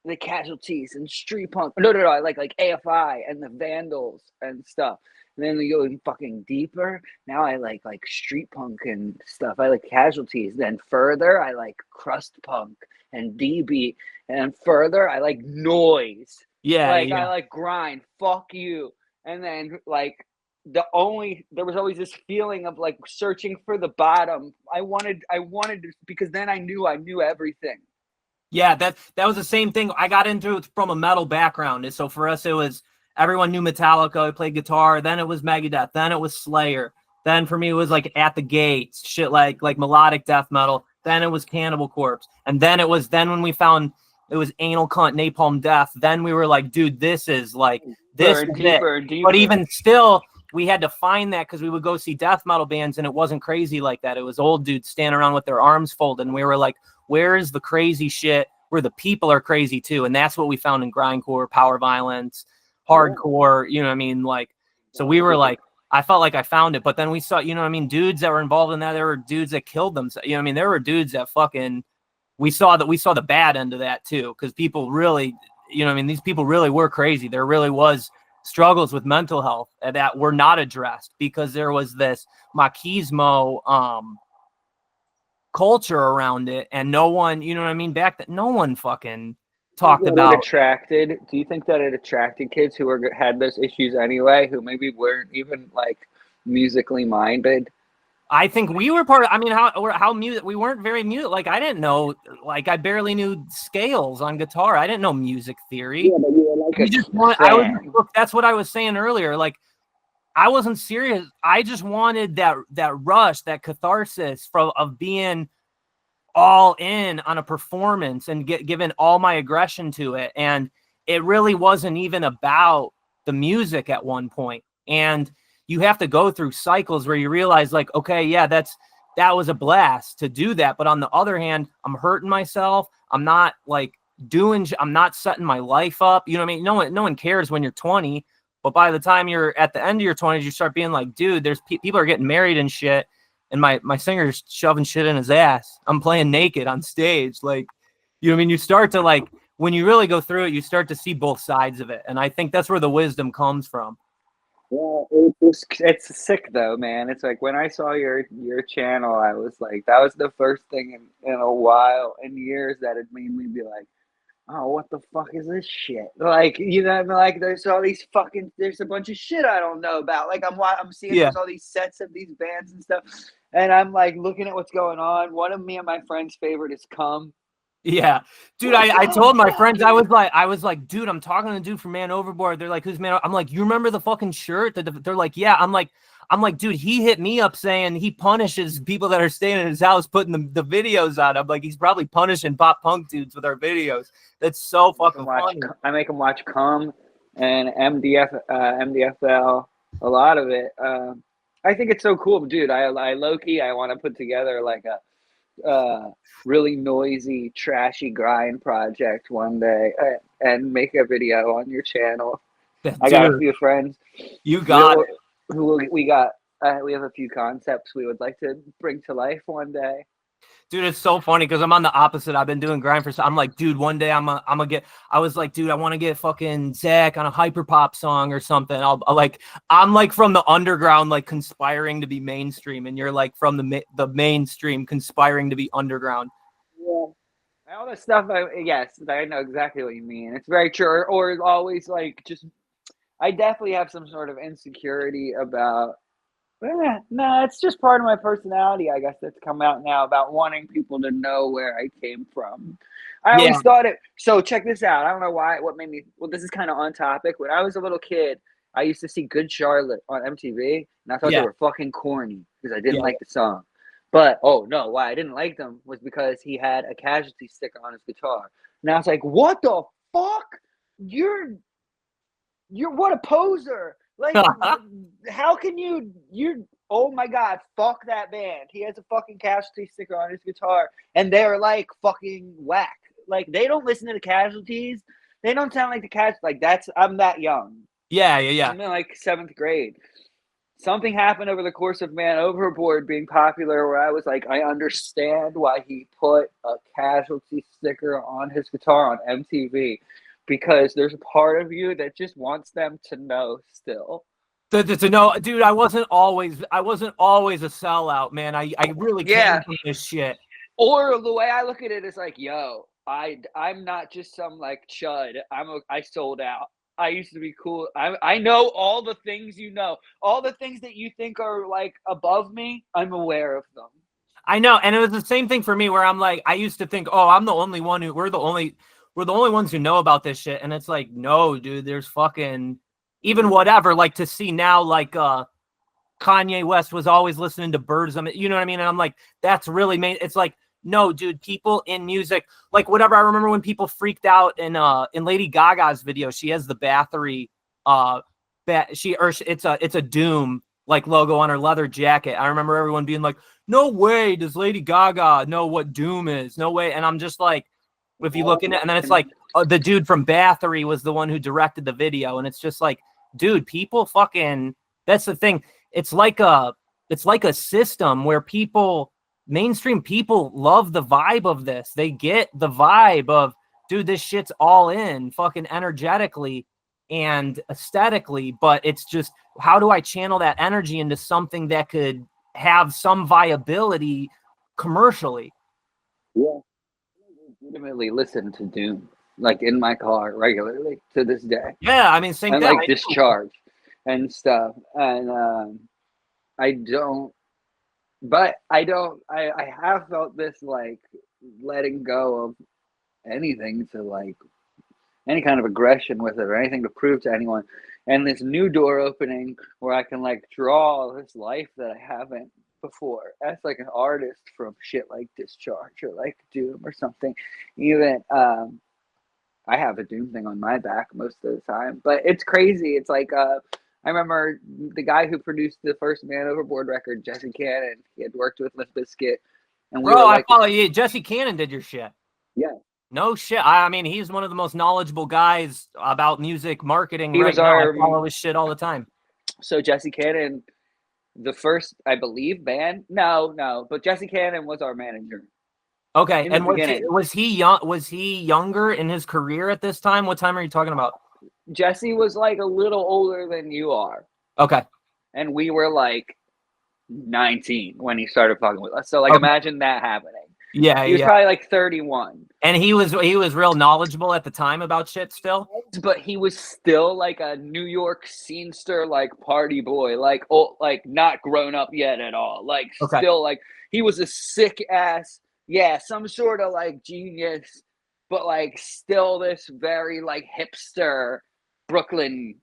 the Casualties and Street Punk. No, I like AFI and the Vandals and stuff. And then we go fucking deeper. Now I like street punk and stuff. I like Casualties. Then further, I like crust punk and DB. And further, I like noise. I like grind. Fuck you. And then there was always this feeling of like searching for the bottom. I wanted to, because then I knew everything. Yeah, that was the same thing. I got into it from a metal background. And so for us, it was everyone knew Metallica. I played guitar. Then it was Megadeth. Then it was Slayer. Then for me, it was like At the Gates, shit like melodic death metal. Then it was Cannibal Corpse. And then when we found it was Anal Cunt, Napalm Death. Then we were like, dude, this is like, this is deeper. But even still, we had to find that because we would go see death metal bands and it wasn't crazy like that. It was old dudes standing around with their arms folded. And we were like, where is the crazy shit where the people are crazy too? And that's what we found in grindcore, power violence, hardcore, you know what I mean? Like, so we were like, I felt like I found it, but then we saw, you know what I mean? Dudes that were involved in that, there were dudes that killed them. You know what I mean? There were dudes that fucking we saw the bad end of that too, because people really, you know, I mean, these people really were crazy. There really was struggles with mental health that were not addressed because there was this machismo culture around it, and no one, you know what I mean, back then, no one fucking talked about. Do you think that it attracted kids who had those issues anyway, who maybe weren't even like musically minded? I think we were part of, I mean, how music, we weren't very music. Like, I didn't know, like, I barely knew scales on guitar. I didn't know music theory. Yeah, but you were like that's what I was saying earlier. Like, I wasn't serious. I just wanted that rush, that catharsis of being all in on a performance and given all my aggression to it. And it really wasn't even about the music at one point. And you have to go through cycles where you realize, like, okay, yeah, that was a blast to do that. But on the other hand, I'm hurting myself. I'm not like I'm not setting my life up. You know what I mean? No one cares when you're 20, but by the time you're at the end of your 20s, you start being like, dude, there's people are getting married and shit. And my singer's shoving shit in his ass. I'm playing naked on stage. Like, you know what I mean? You start to, like, when you really go through it, you start to see both sides of it. And I think that's where the wisdom comes from. Yeah, it's sick though, man. It's like when I saw your channel, I was like, that was the first thing in a while, in years, that it made me be like, oh, what the fuck is this shit? Like, you know, I mean, like, there's a bunch of shit I don't know about. Like, I'm seeing there's all these sets of these bands and stuff, and I'm like looking at what's going on. One of me and my friend's favorite is Come. Yeah, dude, I told my friends, I was like, dude, I'm talking to the dude from Man Overboard. They're like, who's Man? I'm like, you remember the fucking shirt? They're like, yeah. I'm like, dude, he hit me up saying he punishes people that are staying in his house, putting the videos on. I'm like, he's probably punishing pop punk dudes with our videos. That's so fucking funny. I make him watch Come and MDFL, a lot of it. I think it's so cool, dude. I low-key, I want to put together like a really noisy, trashy grind project one day and make a video on your channel. I got a few friends. You got it. We have a few concepts we would like to bring to life one day. Dude, it's so funny because I'm on the opposite. I've been doing grind for. I'm like, dude, one day I'm gonna get. I was like, dude, I want to get fucking Zach on a hyperpop song or something. I'm like from the underground, like conspiring to be mainstream, and you're like from the mainstream conspiring to be underground. Yeah, all this stuff. Yes, I know exactly what you mean. It's very true. Or always like just. I definitely have some sort of insecurity about. No, it's just part of my personality, I guess, that's come out now, about wanting people to know where I came from. I always thought it. So check this out. I don't know why. What made me? Well, this is kind of on topic. When I was a little kid, I used to see Good Charlotte on MTV, and I thought they were fucking corny because I didn't like the song. But why I didn't like them was because he had a Casualty sticker on his guitar. Now it's like, what the fuck? You're what a poser. Like, how can you're, oh my God, fuck that band. He has a fucking Casualty sticker on his guitar, and they're like fucking whack. Like, they don't listen to the Casualties. They don't sound like the Casualties. Like, I'm that young. Yeah. I'm in like 7th grade. Something happened over the course of Man Overboard being popular where I was like, I understand why he put a Casualty sticker on his guitar on MTV. Because there's a part of you that just wants them to know still. To know, dude, I wasn't always a sellout, man. I really came from this shit. Or the way I look at it is like, yo, I'm not just some like chud. I sold out. I used to be cool. I know all the things you know. All the things that you think are like above me, I'm aware of them. I know, and it was the same thing for me where I'm like, I used to think, oh, I'm the only one we're the only ones who know about this shit. And it's like, no, dude, there's fucking even whatever, like to see now, like Kanye West was always listening to Birds. You know what I mean? And I'm like, that's really it's like, no, dude, people in music, like whatever. I remember when people freaked out in Lady Gaga's video, she has the Bathory, it's a Doom like logo on her leather jacket. I remember everyone being like, no way does Lady Gaga know what Doom is? No way. And I'm just like, if you look in it, and then it's like the dude from Bathory was the one who directed the video, and it's just like, dude, people fucking. That's the thing. It's like a system where people mainstream people love the vibe of this. They get the vibe of, dude, this shit's all in, fucking energetically and aesthetically, but it's just, how do I channel that energy into something that could have some viability commercially? Yeah. I legitimately listen to Doom, like in my car regularly to this day. Yeah, I mean, same And thing. like Discharge and stuff. And I don't, but I have felt this like letting go of anything to like any kind of aggression with it or anything to prove to anyone. And this new door opening where I can like draw this life that I haven't before as like an artist from shit like Discharge or like Doom or something. Even I have a Doom thing on my back most of the time, but it's crazy. It's like I remember the guy who produced the first Man Overboard record, Jesse Cannon. He had worked with Limp Bizkit, and we Bro, were I like, follow you. Jesse Cannon did your shit. yeah, No shit. I mean, he's one of the most knowledgeable guys about music marketing he right was now. I our follow his shit all the time. so Jesse Cannon, the first I believe band. No, but Jesse Cannon was our manager. Okay, In the and beginning, was he young? Was he younger in his career at this time? What time are you talking about? Jesse was like a little older than you are, Okay, and we were like 19 when he started fucking with us. So like, okay. imagine that happening. Yeah, He was yeah. probably like 31. And he was real knowledgeable at the time about shit still. But he was still like a New York scenester, like party boy, like old, like not grown up yet at all. Like Okay. still like he was a sick ass, yeah, some sort of like genius, but like still this very like hipster Brooklyn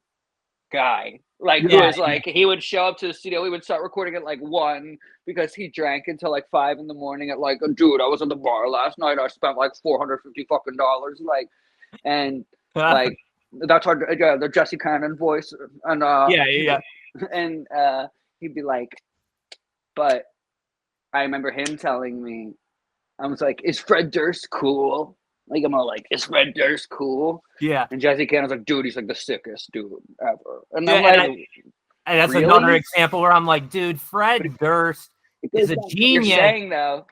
guy. Like who Yeah, is like he would show up to the studio, we would start recording at like 1 because he drank until like 5 in the morning at like, dude, I was at the bar last night, I spent like $450 fucking dollars, like, and yeah. like that's our the Jesse Cannon voice, and Yeah. and he'd be like, but I remember him telling me, I was like, is Fred Durst cool? Like I'm all like, is Fred Durst cool? Yeah. And Jesse Cannon's like, dude, he's like the sickest dude ever. And Yeah, I'm like, and that's another really? example where I'm like, dude, But Fred Durst it is goes a back to what you're genius. saying though.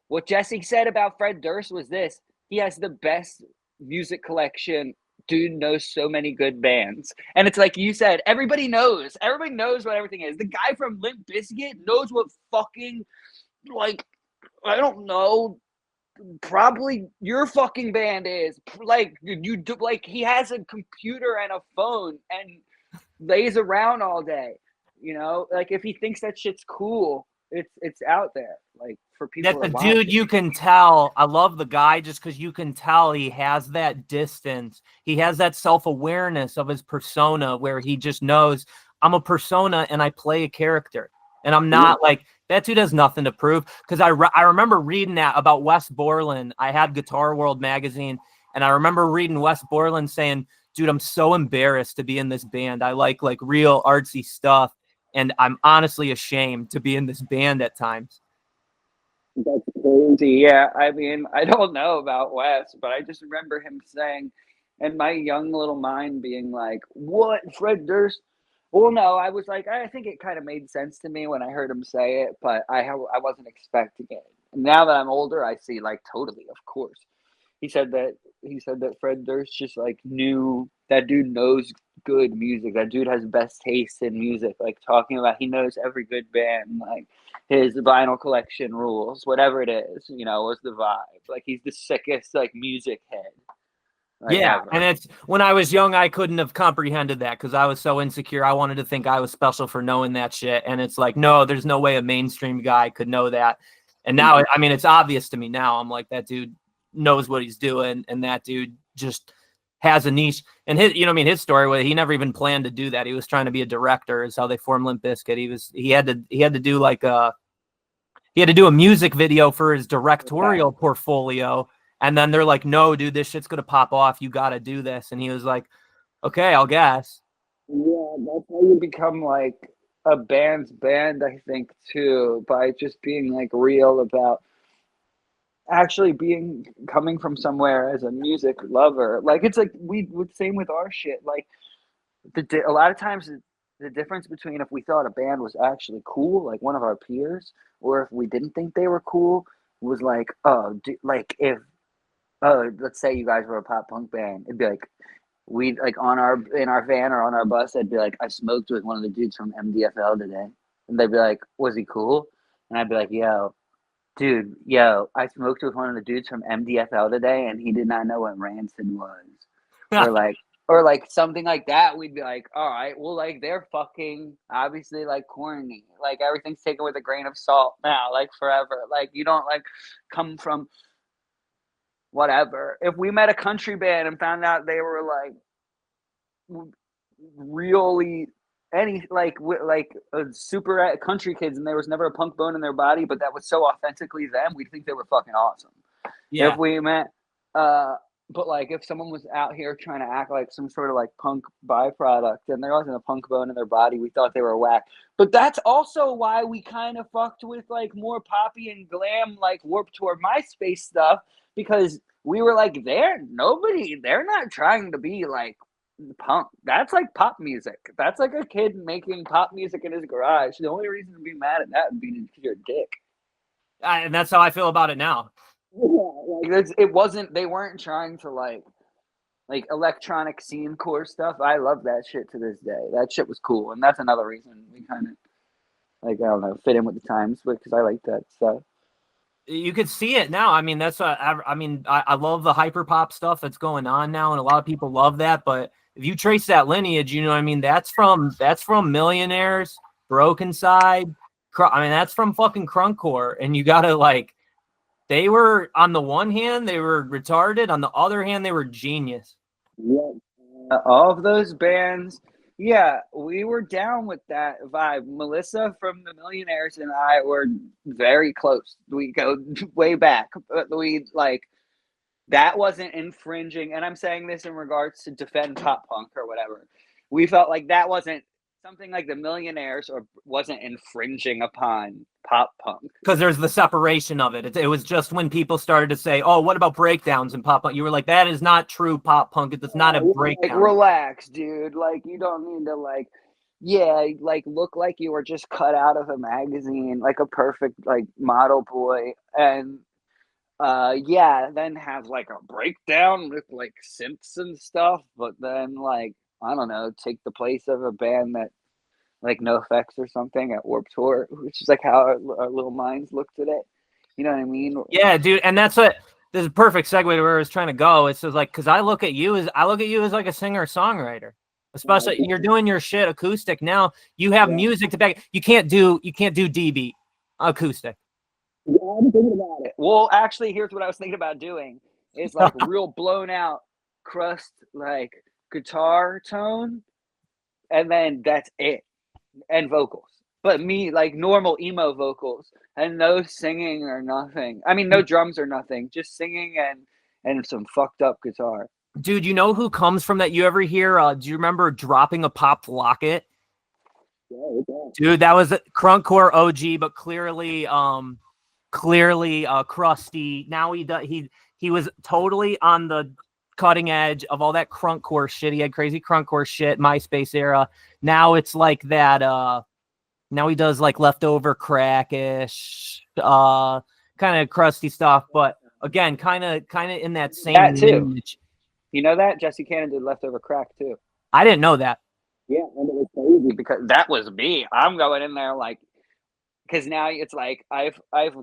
What Jesse said about Fred Durst was this: he has the best music collection. Dude knows so many good bands, and it's like you said, everybody knows. Everybody knows what everything is. The guy from Limp Bizkit knows what fucking, like, I don't know, probably your fucking band is. Like you do, like he has a computer and a phone and lays around all day. You know, like if he thinks that shit's cool, it's out there, like for people That's to a watch dude it. you can tell. I love the guy just because you can tell he has that distance. He has that self-awareness of his persona where he just knows I'm a persona and I play a character. And I'm not like, that dude has nothing to prove. Because I remember reading that about Wes Borland. I had Guitar World magazine, and I remember reading Wes Borland saying, dude, I'm so embarrassed to be in this band. I like real artsy stuff. And I'm honestly ashamed to be in this band at times. That's crazy. Yeah, I mean, I don't know about Wes, but I just remember him saying, and my young little mind being like, "What, Fred Durst?" Well, no, I was like, I think it kind of made sense to me when I heard him say it, but I wasn't expecting it. Now that I'm older, I see like totally, of course. He said that Fred Durst just like knew that dude knows good music. That dude has best taste in music. Like talking about, he knows every good band. Like his vinyl collection rules, whatever it is, was the vibe. Like he's the sickest like music head like Yeah, ever. and it's when I was young, I couldn't have comprehended that because I was so insecure. I wanted to think I was special for knowing that shit, and it's like, no, there's no way a mainstream guy could know that. And now, I mean, it's obvious to me now. I'm like, that dude knows what he's doing, and that dude just has a niche. And his story was he never even planned to do that. He was trying to be a director. Is how they formed Limp Bizkit. He had to do like he had to do a music video for his directorial portfolio. And then they're like, no, dude, this shit's going to pop off. You got to do this. And he was like, okay, I'll guess. Yeah, that's how you become like a band's band, I think, too, by just being like real about actually coming from somewhere as a music lover. Like it's like we would same with our shit. Like a lot of times the difference between if we thought a band was actually cool, like one of our peers, or if we didn't think they were cool, was like, like if, let's say you guys were a pop punk band, it'd be like, we'd like in our van or on our bus, I'd be like, I smoked with one of the dudes from MDFL today, and they'd be like, was he cool? And I'd be like, yo, I smoked with one of the dudes from MDFL today, and he did not know what Rancid was, or like. Or like something like that, we'd be like, all right, well, like they're fucking obviously like corny. Like everything's taken with a grain of salt now, like forever. Like you don't like come from whatever. If we met a country band and found out they were like really super country kids and there was never a punk bone in their body, but that was so authentically them, we'd think they were fucking awesome. Yeah. If we met, but like if someone was out here trying to act like some sort of like punk byproduct and there wasn't a punk bone in their body, we thought they were whack. But that's also why we kind of fucked with like more poppy and glam, like Warped Tour MySpace stuff, because we were like, they're not trying to be like punk. That's like pop music. That's like a kid making pop music in his garage. The only reason to be mad at that would be because you're a dick. And that's how I feel about it now. Yeah, like they weren't trying to like electronic scene core stuff. I love that shit to this day. That shit was cool, and that's another reason we kind of like, I don't know, fit in with the times, because I like that stuff. You could see it now. I mean, that's what I love the hyper pop stuff that's going on now, and a lot of people love that. But if you trace that lineage, you know what I mean, that's from Millionaires, Broken Side. I mean, that's from fucking Crunkcore, and you gotta like. They were, on the one hand, they were retarded. On the other hand, they were genius. Yeah. All of those bands, yeah, we were down with that vibe. Melissa from the Millionaires and I were very close. We go way back. We like, that wasn't infringing. And I'm saying this in regards to defend pop punk or whatever. We felt like that wasn't something like the Millionaires or wasn't infringing upon pop punk, because there's the separation of it. It was just when people started to say, oh, what about breakdowns in pop punk? You were like, that is not true pop punk. It's not a breakdown. Like, relax, dude. Like, you don't need to like, yeah, like look like you were just cut out of a magazine, like a perfect like model boy, and yeah, then have like a breakdown with like synths and stuff, but then like, I don't know, take the place of a band that like No Effects or something at Warped Tour, which is like how our little minds looked at it. You know what I mean? Yeah, dude. And that's what, this is a perfect segue to where I was trying to go. It's just like, because I look at you as like a singer songwriter, especially you're doing your shit acoustic now. You have music to back. You can't do DB acoustic. Yeah, I'm thinking about it. Well, actually, here's what I was thinking about doing. It's like real blown out crust, like guitar tone, and then that's it. And vocals, but me like normal emo vocals, and no singing or nothing. I mean, no drums or nothing, just singing and some fucked up guitar. Dude, you know who comes from that? You ever hear? Do you remember Dropping a Popped Locket? Yeah, dude, that was Crunkcore OG, but clearly crusty. Now he was totally on the cutting edge of all that Crunkcore shit. He had crazy Crunkcore shit, MySpace era. Now it's like that. Now he does like Leftover Crackish, kind of crusty stuff. But again, kind of in that same. That too. Image. You know that Jesse Cannon did Leftover Crack too. I didn't know that. Yeah, and it was crazy because that was me. I'm going in there like, because now it's like I've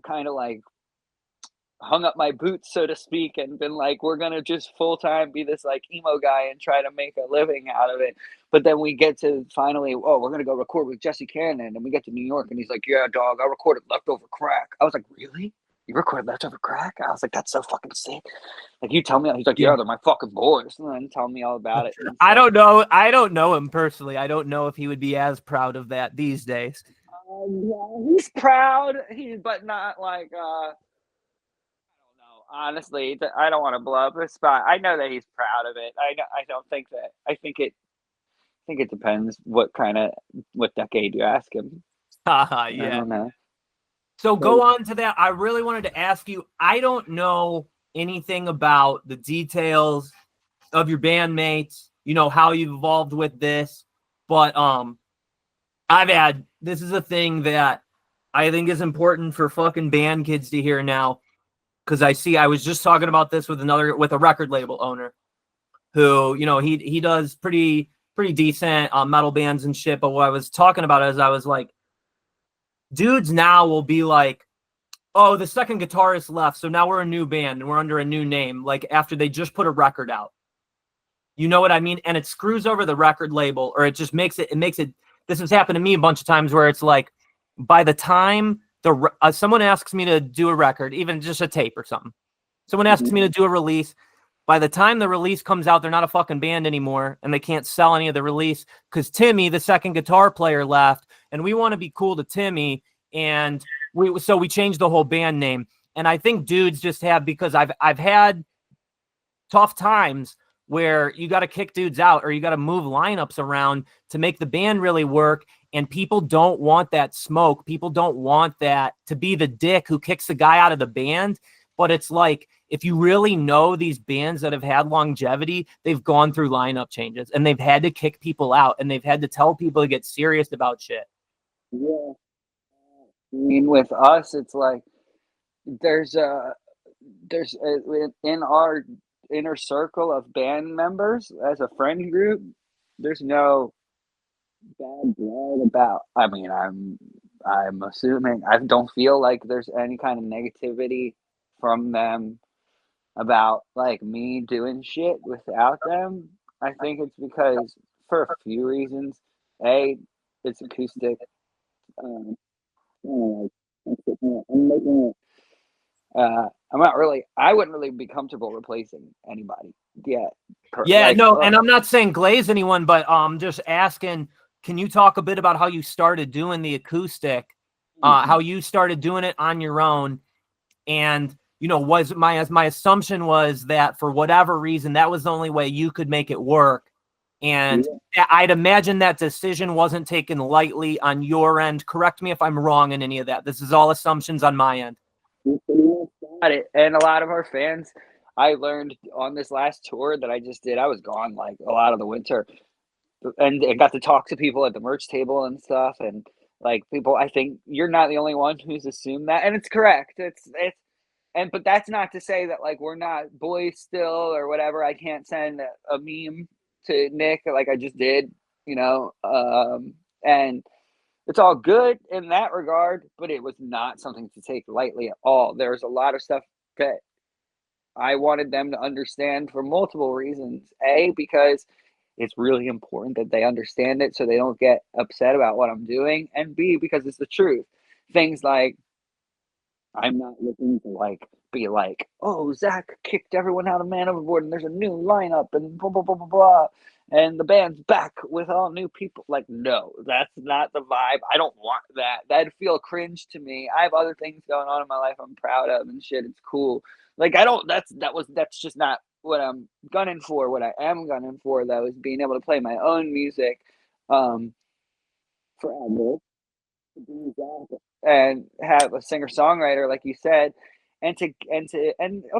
kind of like hung up my boots, so to speak, and been like, we're gonna just full time be this like emo guy and try to make a living out of it. But then we get to finally, we're gonna go record with Jesse Cannon, and we get to New York, and he's like, yeah, dog, I recorded Leftover Crack. I was like, really? You recorded Leftover Crack? I was like, that's so fucking sick. Like, you tell me. He's like, yeah, they're my fucking boys, and then tell me all about it. I don't know him personally. I don't know if he would be as proud of that these days. Yeah, he's proud. But not like. Honestly, I don't want to blow up his spot. I know that he's proud of it. I don't think that. I think it depends what decade you ask him. Yeah. I don't know. So go on to that. I really wanted to ask you. I don't know anything about the details of your bandmates. You know how you've evolved with this, but this is a thing that I think is important for fucking band kids to hear now. Cause I was just talking about this with a record label owner who, he does pretty decent metal bands and shit. But what I was talking about is I was like, dudes now will be like, oh, the second guitarist left, so now we're a new band and we're under a new name, like after they just put a record out. You know what I mean? And it screws over the record label, or it just makes it, this has happened to me a bunch of times where it's like, by the time someone asks me to do a record, even just a tape or something, someone asks me to do a release, by the time the release comes out, they're not a fucking band anymore, and they can't sell any of the release because Timmy, the second guitar player, left, and we want to be cool to Timmy, and we changed the whole band name. And I think dudes just have, because I've had tough times where you got to kick dudes out or you got to move lineups around to make the band really work. And people don't want that smoke. People don't want that to be the dick who kicks the guy out of the band. But it's like, if you really know these bands that have had longevity, they've gone through lineup changes and they've had to kick people out and they've had to tell people to get serious about shit. Yeah. I mean, with us, it's like there's in our inner circle of band members as a friend group, there's no bad blood about. I mean, I'm assuming I don't feel like there's any kind of negativity from them about like me doing shit without them. I think it's because for a few reasons. A, it's acoustic. Um, I'm making it. I'm not really. I wouldn't really be comfortable replacing anybody yet. And I'm not saying glaze anyone, but just asking. Can you talk a bit about how you started doing the acoustic? How you started doing it on your own, and was my assumption was that for whatever reason that was the only way you could make it work. And I'd imagine that decision wasn't taken lightly on your end. Correct me if I'm wrong in any of that. This is all assumptions on my end. Got it. And a lot of our fans, I learned on this last tour that I just did, I was gone like a lot of the winter, and I got to talk to people at the merch table and stuff. And like people, I think you're not the only one who's assumed that, and it's correct. But that's not to say that like we're not boys still or whatever. I can't send a meme to Nick like I just did, and it's all good in that regard, but it was not something to take lightly at all. There's a lot of stuff that I wanted them to understand for multiple reasons. A, because it's really important that they understand it so they don't get upset about what I'm doing. And B, because it's the truth. Things like, I'm not looking to like be like, oh, Zach kicked everyone out of Man Overboard and there's a new lineup and blah, blah, blah, blah, blah. And the band's back with all new people. Like, no, that's not the vibe. I don't want that. That'd feel cringe to me. I have other things going on in my life I'm proud of and shit. It's cool. Like, that's just not what I'm gunning for. What I am gunning for, though, is being able to play my own music forever and have a singer-songwriter, like you said, and a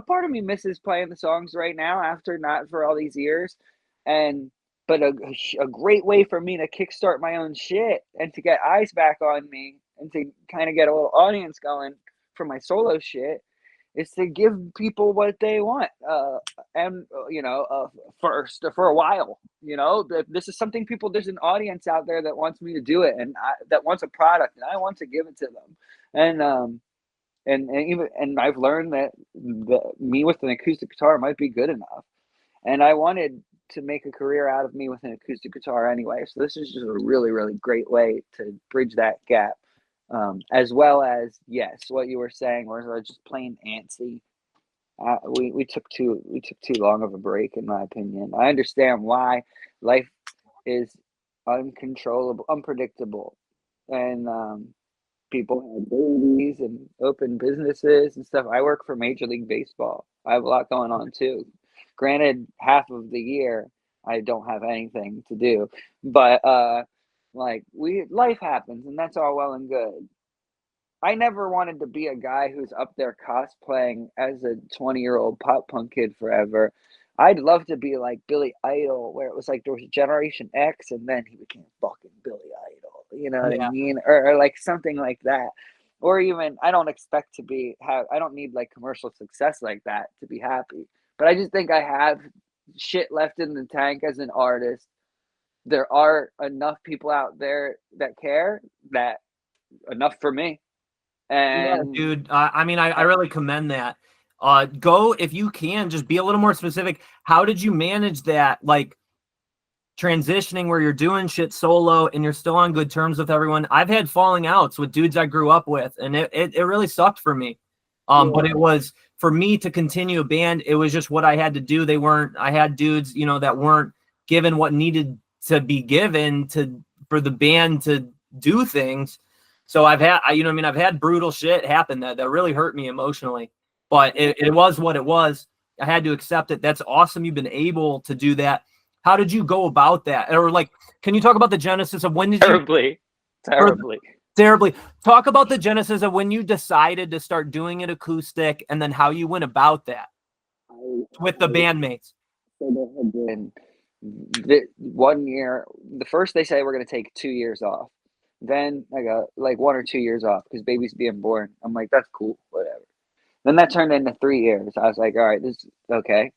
part of me misses playing the songs right now after not for all these years, but a great way for me to kickstart my own shit and to get eyes back on me and to kind of get a little audience going for my solo shit is to give people what they want, first for a while. This is something there's an audience out there that wants me to do it, and that wants a product, and I want to give it to them. And I've learned that me with an acoustic guitar might be good enough, and I wanted to make a career out of me with an acoustic guitar anyway. So this is just a really, really great way to bridge that gap. As well as, yes, what you were saying was just plain antsy. We took too long of a break, in my opinion. I understand why life is uncontrollable, unpredictable, and people have babies and open businesses and stuff. I work for Major League Baseball. I have a lot going on too. Granted, half of the year I don't have anything to do, but life happens, and that's all well and good. I never wanted to be a guy who's up there cosplaying as a 20-year-old pop punk kid forever. I'd love to be like Billy Idol, where it was like there was Generation X, and then he became fucking Billy Idol. You know what I mean? Or like something like that. Or even, I don't expect to I don't need like commercial success like that to be happy. But I just think I have shit left in the tank as an artist. There are enough people out there that care, that enough for me. And yeah, dude, I mean, I really commend that. Go, if you can, just be a little more specific. How did you manage that, like, transitioning where you're doing shit solo and you're still on good terms with everyone? I've had falling outs with dudes I grew up with, and it really sucked for me. But it was, for me to continue a band, it was just what I had to do. I had dudes, you know, that weren't given what needed to be given for the band to do things. So I've had brutal shit happen that really hurt me emotionally, but it was what it was. I had to accept it. That's awesome. You've been able to do that. How did you go about that? Or like, can you talk about the genesis of when did terribly. Terribly. Talk about the genesis of when you decided to start doing it acoustic, and then how you went about that with the bandmates. So there had been 1 year. The first they say we're going to take 2 years off. Then I got like 1 or 2 years off because baby's being born. I'm like, that's cool, whatever. Then that turned into 3 years. I was like, all right, this is okay.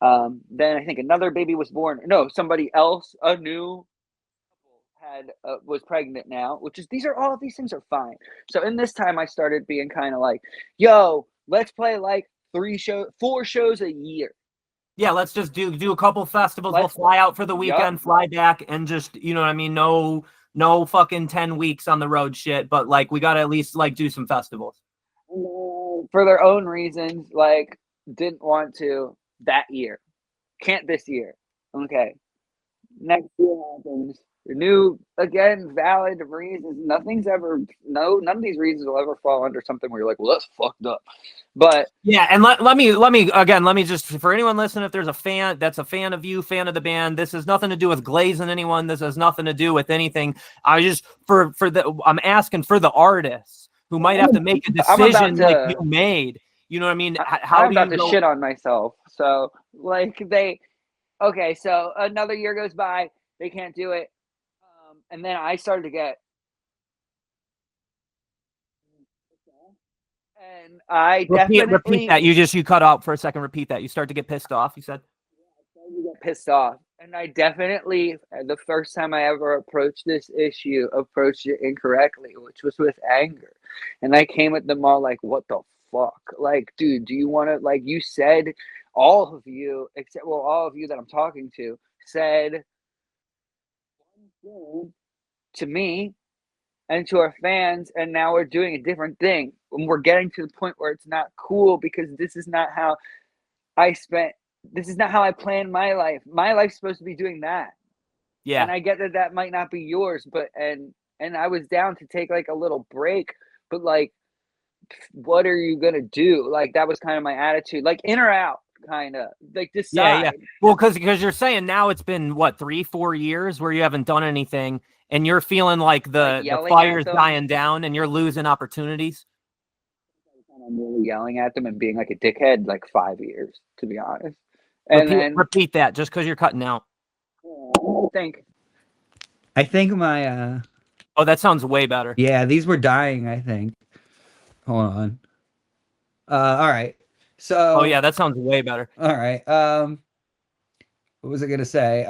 Then I think another baby was born. No, somebody else, a new was pregnant now, which is these things are fine. So in this time I started being kind of like, yo, let's play like 4 shows a year. Yeah, let's just do a couple festivals. We'll fly out for the weekend, fly back, and just, you know what I mean, no fucking 10 weeks on the road shit, but like we gotta at least like do some festivals. For their own reasons, like didn't want to that year. Can't this year. Okay. Next year happens. New, again, valid reasons. None of these reasons will ever fall under something where you're like, well, that's fucked up. But yeah, and let me just, for anyone listening, if there's a fan that's a fan of you, fan of the band, this has nothing to do with glazing anyone. This has nothing to do with anything. I'm asking for the artists who might have to make a decision like you made. You know what I mean? I'm about to shit on myself. So like okay, so another year goes by, they can't do it. And then I started to get, and I repeat that. You cut out for a second. Repeat that. You start to get pissed off. You said. Yeah, I started to get pissed off, and I definitely, the first time I ever approached this issue, approached it incorrectly, which was with anger, and I came at them all like, "What the fuck? Like, dude, do you want to, like, you said, all of you that I'm talking to said one thing to me and to our fans, and now we're doing a different thing, and we're getting to the point where it's not cool because this is not how I planned my life. My life's supposed to be doing that." Yeah. And I get that might not be yours, but and I was down to take like a little break, but like, what are you gonna do? Like, that was kind of my attitude, like in or out, kind of like decide. Yeah. Well, because you're saying now it's been what, 3-4 years where you haven't done anything, and you're feeling like the fire's dying down, and you're losing opportunities. I'm really yelling at them and being like a dickhead like 5 years, to be honest. And repeat that, just because you're cutting out. I think my oh, that sounds way better. Yeah, these were dying, I think. Hold on. All right. So oh yeah, that sounds way better. All right. What was I gonna say?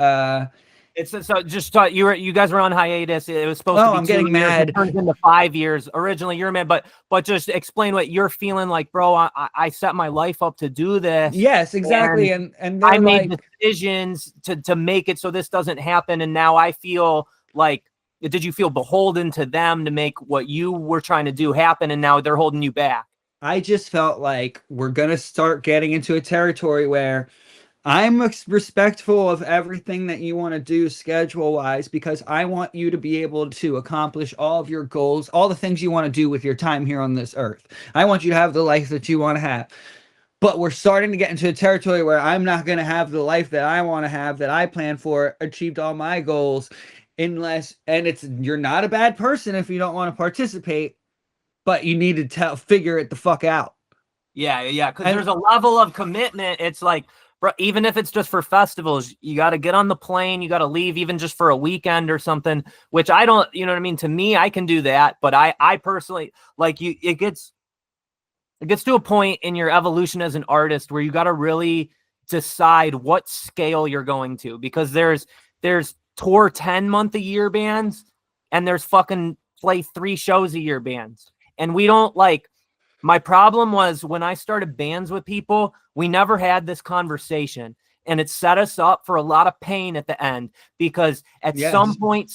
It's so just thought you guys were on hiatus. It was supposed to be I'm getting mad. It turned into 5 years. Originally, you're mad, but just explain what you're feeling like, bro. I set my life up to do this. Yes, exactly. And I made decisions to make it so this doesn't happen. And now I feel like, did you feel beholden to them to make what you were trying to do happen? And now they're holding you back. I just felt like we're going to start getting into a territory where I'm respectful of everything that you want to do schedule-wise, because I want you to be able to accomplish all of your goals, all the things you want to do with your time here on this earth. I want you to have the life that you want to have. But we're starting to get into a territory where I'm not going to have the life that I want to have, that I plan for, achieved all my goals, unless, and you're not a bad person if you don't want to participate, but you need to figure it the fuck out. Yeah, because there's a level of commitment. It's like, Bro, even if it's just for festivals, you got to get on the plane, you got to leave even just for a weekend or something, which I don't, you know what I mean? To me, I can do that, but I personally, like, it gets to a point in your evolution as an artist where you got to really decide what scale you're going to, because there's tour 10-month-a-year bands, and there's fucking play 3 shows a year bands. And we don't like, my problem was when I started bands with people, we never had this conversation. And it set us up for a lot of pain at the end, because at some point,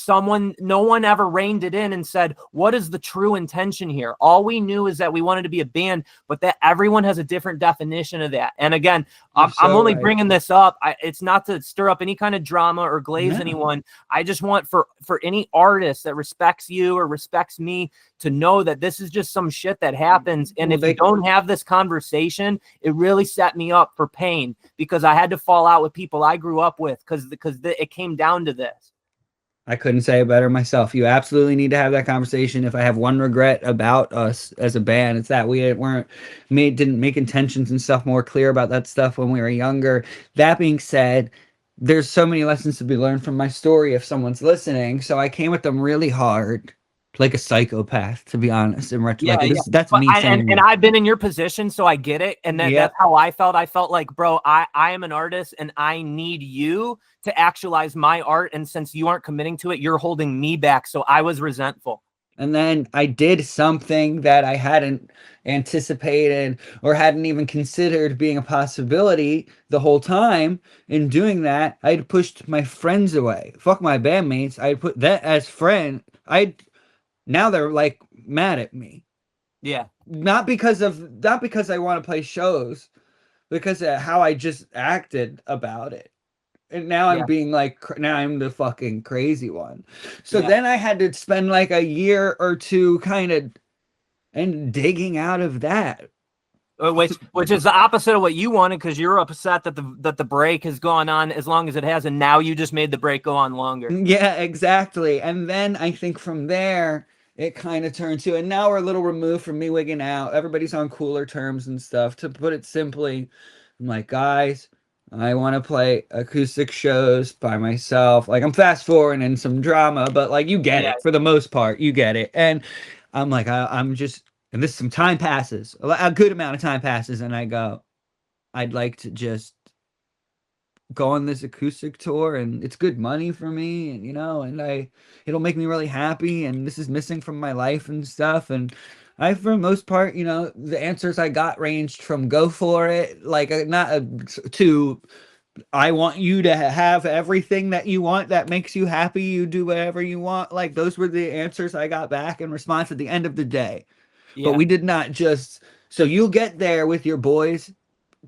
no one ever reined it in and said, what is the true intention here? All we knew is that we wanted to be a band, but that everyone has a different definition of that. And again, I'm only bringing this up. It's not to stir up any kind of drama or glaze anyone. I just want for any artist that respects you or respects me to know that this is just some shit that happens. And if you don't have this conversation, it really set me up for pain, because I had to fall out with people I grew up with because it came down to this. I couldn't say it better myself. You absolutely need to have that conversation. If I have one regret about us as a band, it's that we didn't make intentions and stuff more clear about that stuff when we were younger. That being said, there's so many lessons to be learned from my story if someone's listening. So I came at them really hard, like a psychopath, to be honest. That's me saying. And I've been in your position, so I get it. And that's how I felt. I felt like, bro, I am an artist, and I need you to actualize my art. And since you aren't committing to it, you're holding me back. So I was resentful. And then I did something that I hadn't anticipated or hadn't even considered being a possibility the whole time. In doing that, I'd pushed my friends away. Fuck my bandmates. I'd put that as friend. Now they're like mad at me. Yeah. Not because I want to play shows, because of how I just acted about it. And now I'm being like, now I'm the fucking crazy one. So then I had to spend like a year or two kind of and digging out of that. Which is the opposite of what you wanted, because you're upset that the break has gone on as long as it has, and now you just made the break go on longer. Yeah, exactly. And then I think from there, it kind of turned to, and now we're a little removed from me wigging out. Everybody's on cooler terms and stuff. To put it simply, I'm like, guys, I want to play acoustic shows by myself. Like, I'm fast forwarding in some drama, but like, you get it for the most part. You get it. And I'm like, I'm just, and this, some time passes, a good amount of time passes, and I go, I'd like to just go on this acoustic tour, and it's good money for me, and and it'll make me really happy, and this is missing from my life and stuff. And for the most part, the answers I got ranged from go for it, like to I want you to have everything that you want that makes you happy, you do whatever you want. Like, those were the answers I got back in response at the end of the day. But we did not just, so you'll get there with your boys.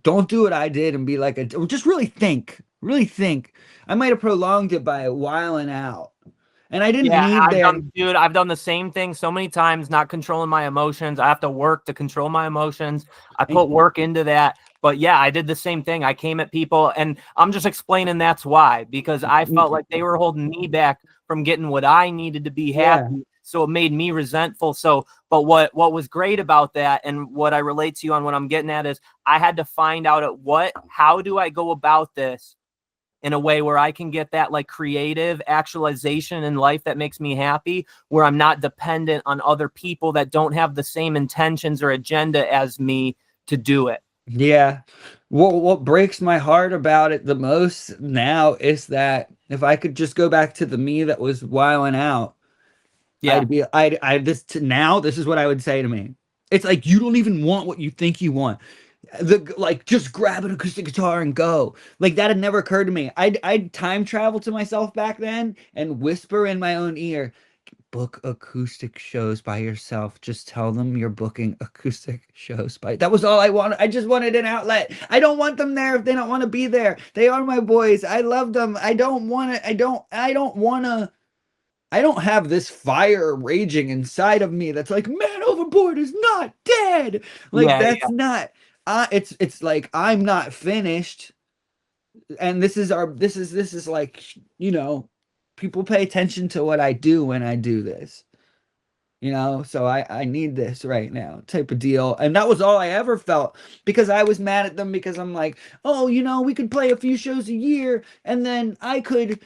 Don't do what I did and be like, just really think. I might have prolonged it by whiling out. And I didn't need I've done the same thing so many times, not controlling my emotions. I have to work to control my emotions. I put work into that. But yeah, I did the same thing. I came at people, and I'm just explaining that's why, because I felt like they were holding me back from getting what I needed to be happy. Yeah. So it made me resentful. But what was great about that, and what I relate to you on what I'm getting at, is I had to find out how do I go about this in a way where I can get that like creative actualization in life that makes me happy, where I'm not dependent on other people that don't have the same intentions or agenda as me to do it. Yeah. What breaks my heart about it the most now is that if I could just go back to the me that was wiling out, this is what I would say to me. It's like, you don't even want what you think you want. Just grab an acoustic guitar and go. Like, that had never occurred to me. I'd time travel to myself back then and whisper in my own ear, book acoustic shows by yourself. Just tell them you're booking acoustic shows that was all I wanted. I just wanted an outlet. I don't want them there if they don't want to be there. They are my boys. I love them. I don't have this fire raging inside of me that's like, Man Overboard is not dead. Like, not it's like, I'm not finished. And this is like, people pay attention to what I do when I do this. you know, so I need this right now type of deal. And that was all I ever felt, because I was mad at them because I'm like, oh, you know, we could play a few shows a year and then I could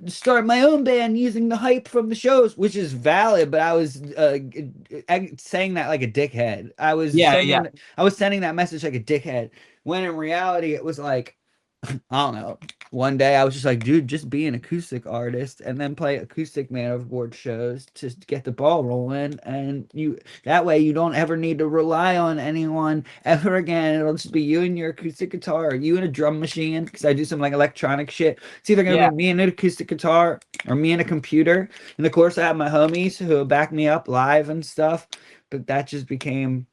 start my own band using the hype from the shows, which is valid, but I was saying that like a dickhead. Yeah. I was sending that message like a dickhead, when in reality it was like, I don't know. One day I was just like, dude, just be an acoustic artist and then play acoustic Man Overboard shows to get the ball rolling. And that way you don't ever need to rely on anyone ever again. It'll just be you and your acoustic guitar, or you and a drum machine, because I do some like electronic shit. It's either gonna be me and an acoustic guitar or me and a computer. And of course I have my homies who back me up live and stuff. But that just became,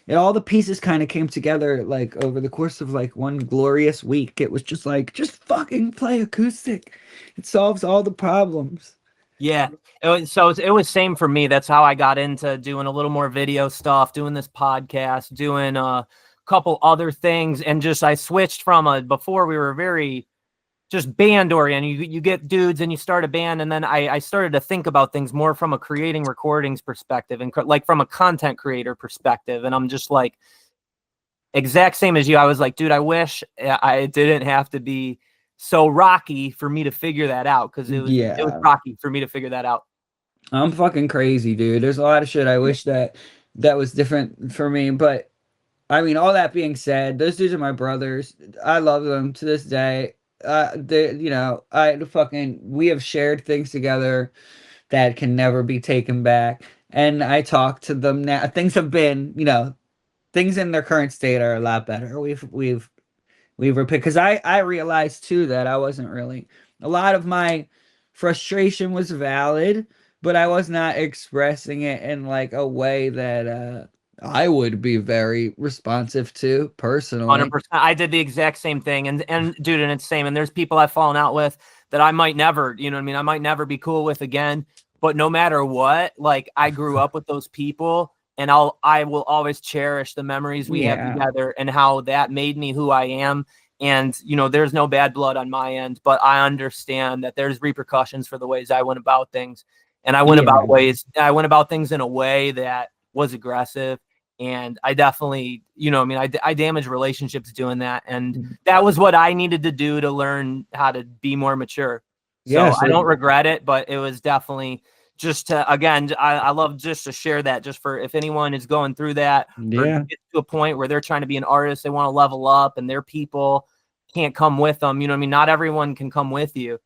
and all the pieces kind of came together like over the course of like one glorious week. It was just like, just fucking play acoustic. It solves all the problems. Yeah. It was same for me. That's how I got into doing a little more video stuff, doing this podcast, doing a couple other things. And just, I switched from before we were very just band oriented. You get dudes and you start a band, and then I started to think about things more from a creating recordings perspective and like from a content creator perspective. And I'm just like, exact same as you. I was like, dude, I wish I didn't have to be so rocky for me to figure that out, because it was rocky for me to figure that out. I'm fucking crazy, dude. There's a lot of shit I wish that was different for me, but I mean, all that being said, those dudes are my brothers. I love them to this day. You know, we have shared things together that can never be taken back. And I talk to them now. Things have been, you know, things in their current state are a lot better. We've because I realized too that I wasn't really, a lot of my frustration was valid, but I was not expressing it in like a way that I would be very responsive to personally. 100%. I did the exact same thing. And dude, and it's same. And there's people I've fallen out with that I might never, you know what I mean? I might never be cool with again, but no matter what, like I grew up with those people, and I will always cherish the memories we have together and how that made me who I am. And, you know, there's no bad blood on my end, but I understand that there's repercussions for the ways I went about things. And I went about things in a way that was aggressive. And I definitely, you know, I mean, I damaged relationships doing that. And that was what I needed to do to learn how to be more mature. So I don't regret it, but it was definitely just to, again, I love just to share that, just for if anyone is going through that, or get to a point where they're trying to be an artist, they want to level up and their people can't come with them. You know what I mean? Not everyone can come with you.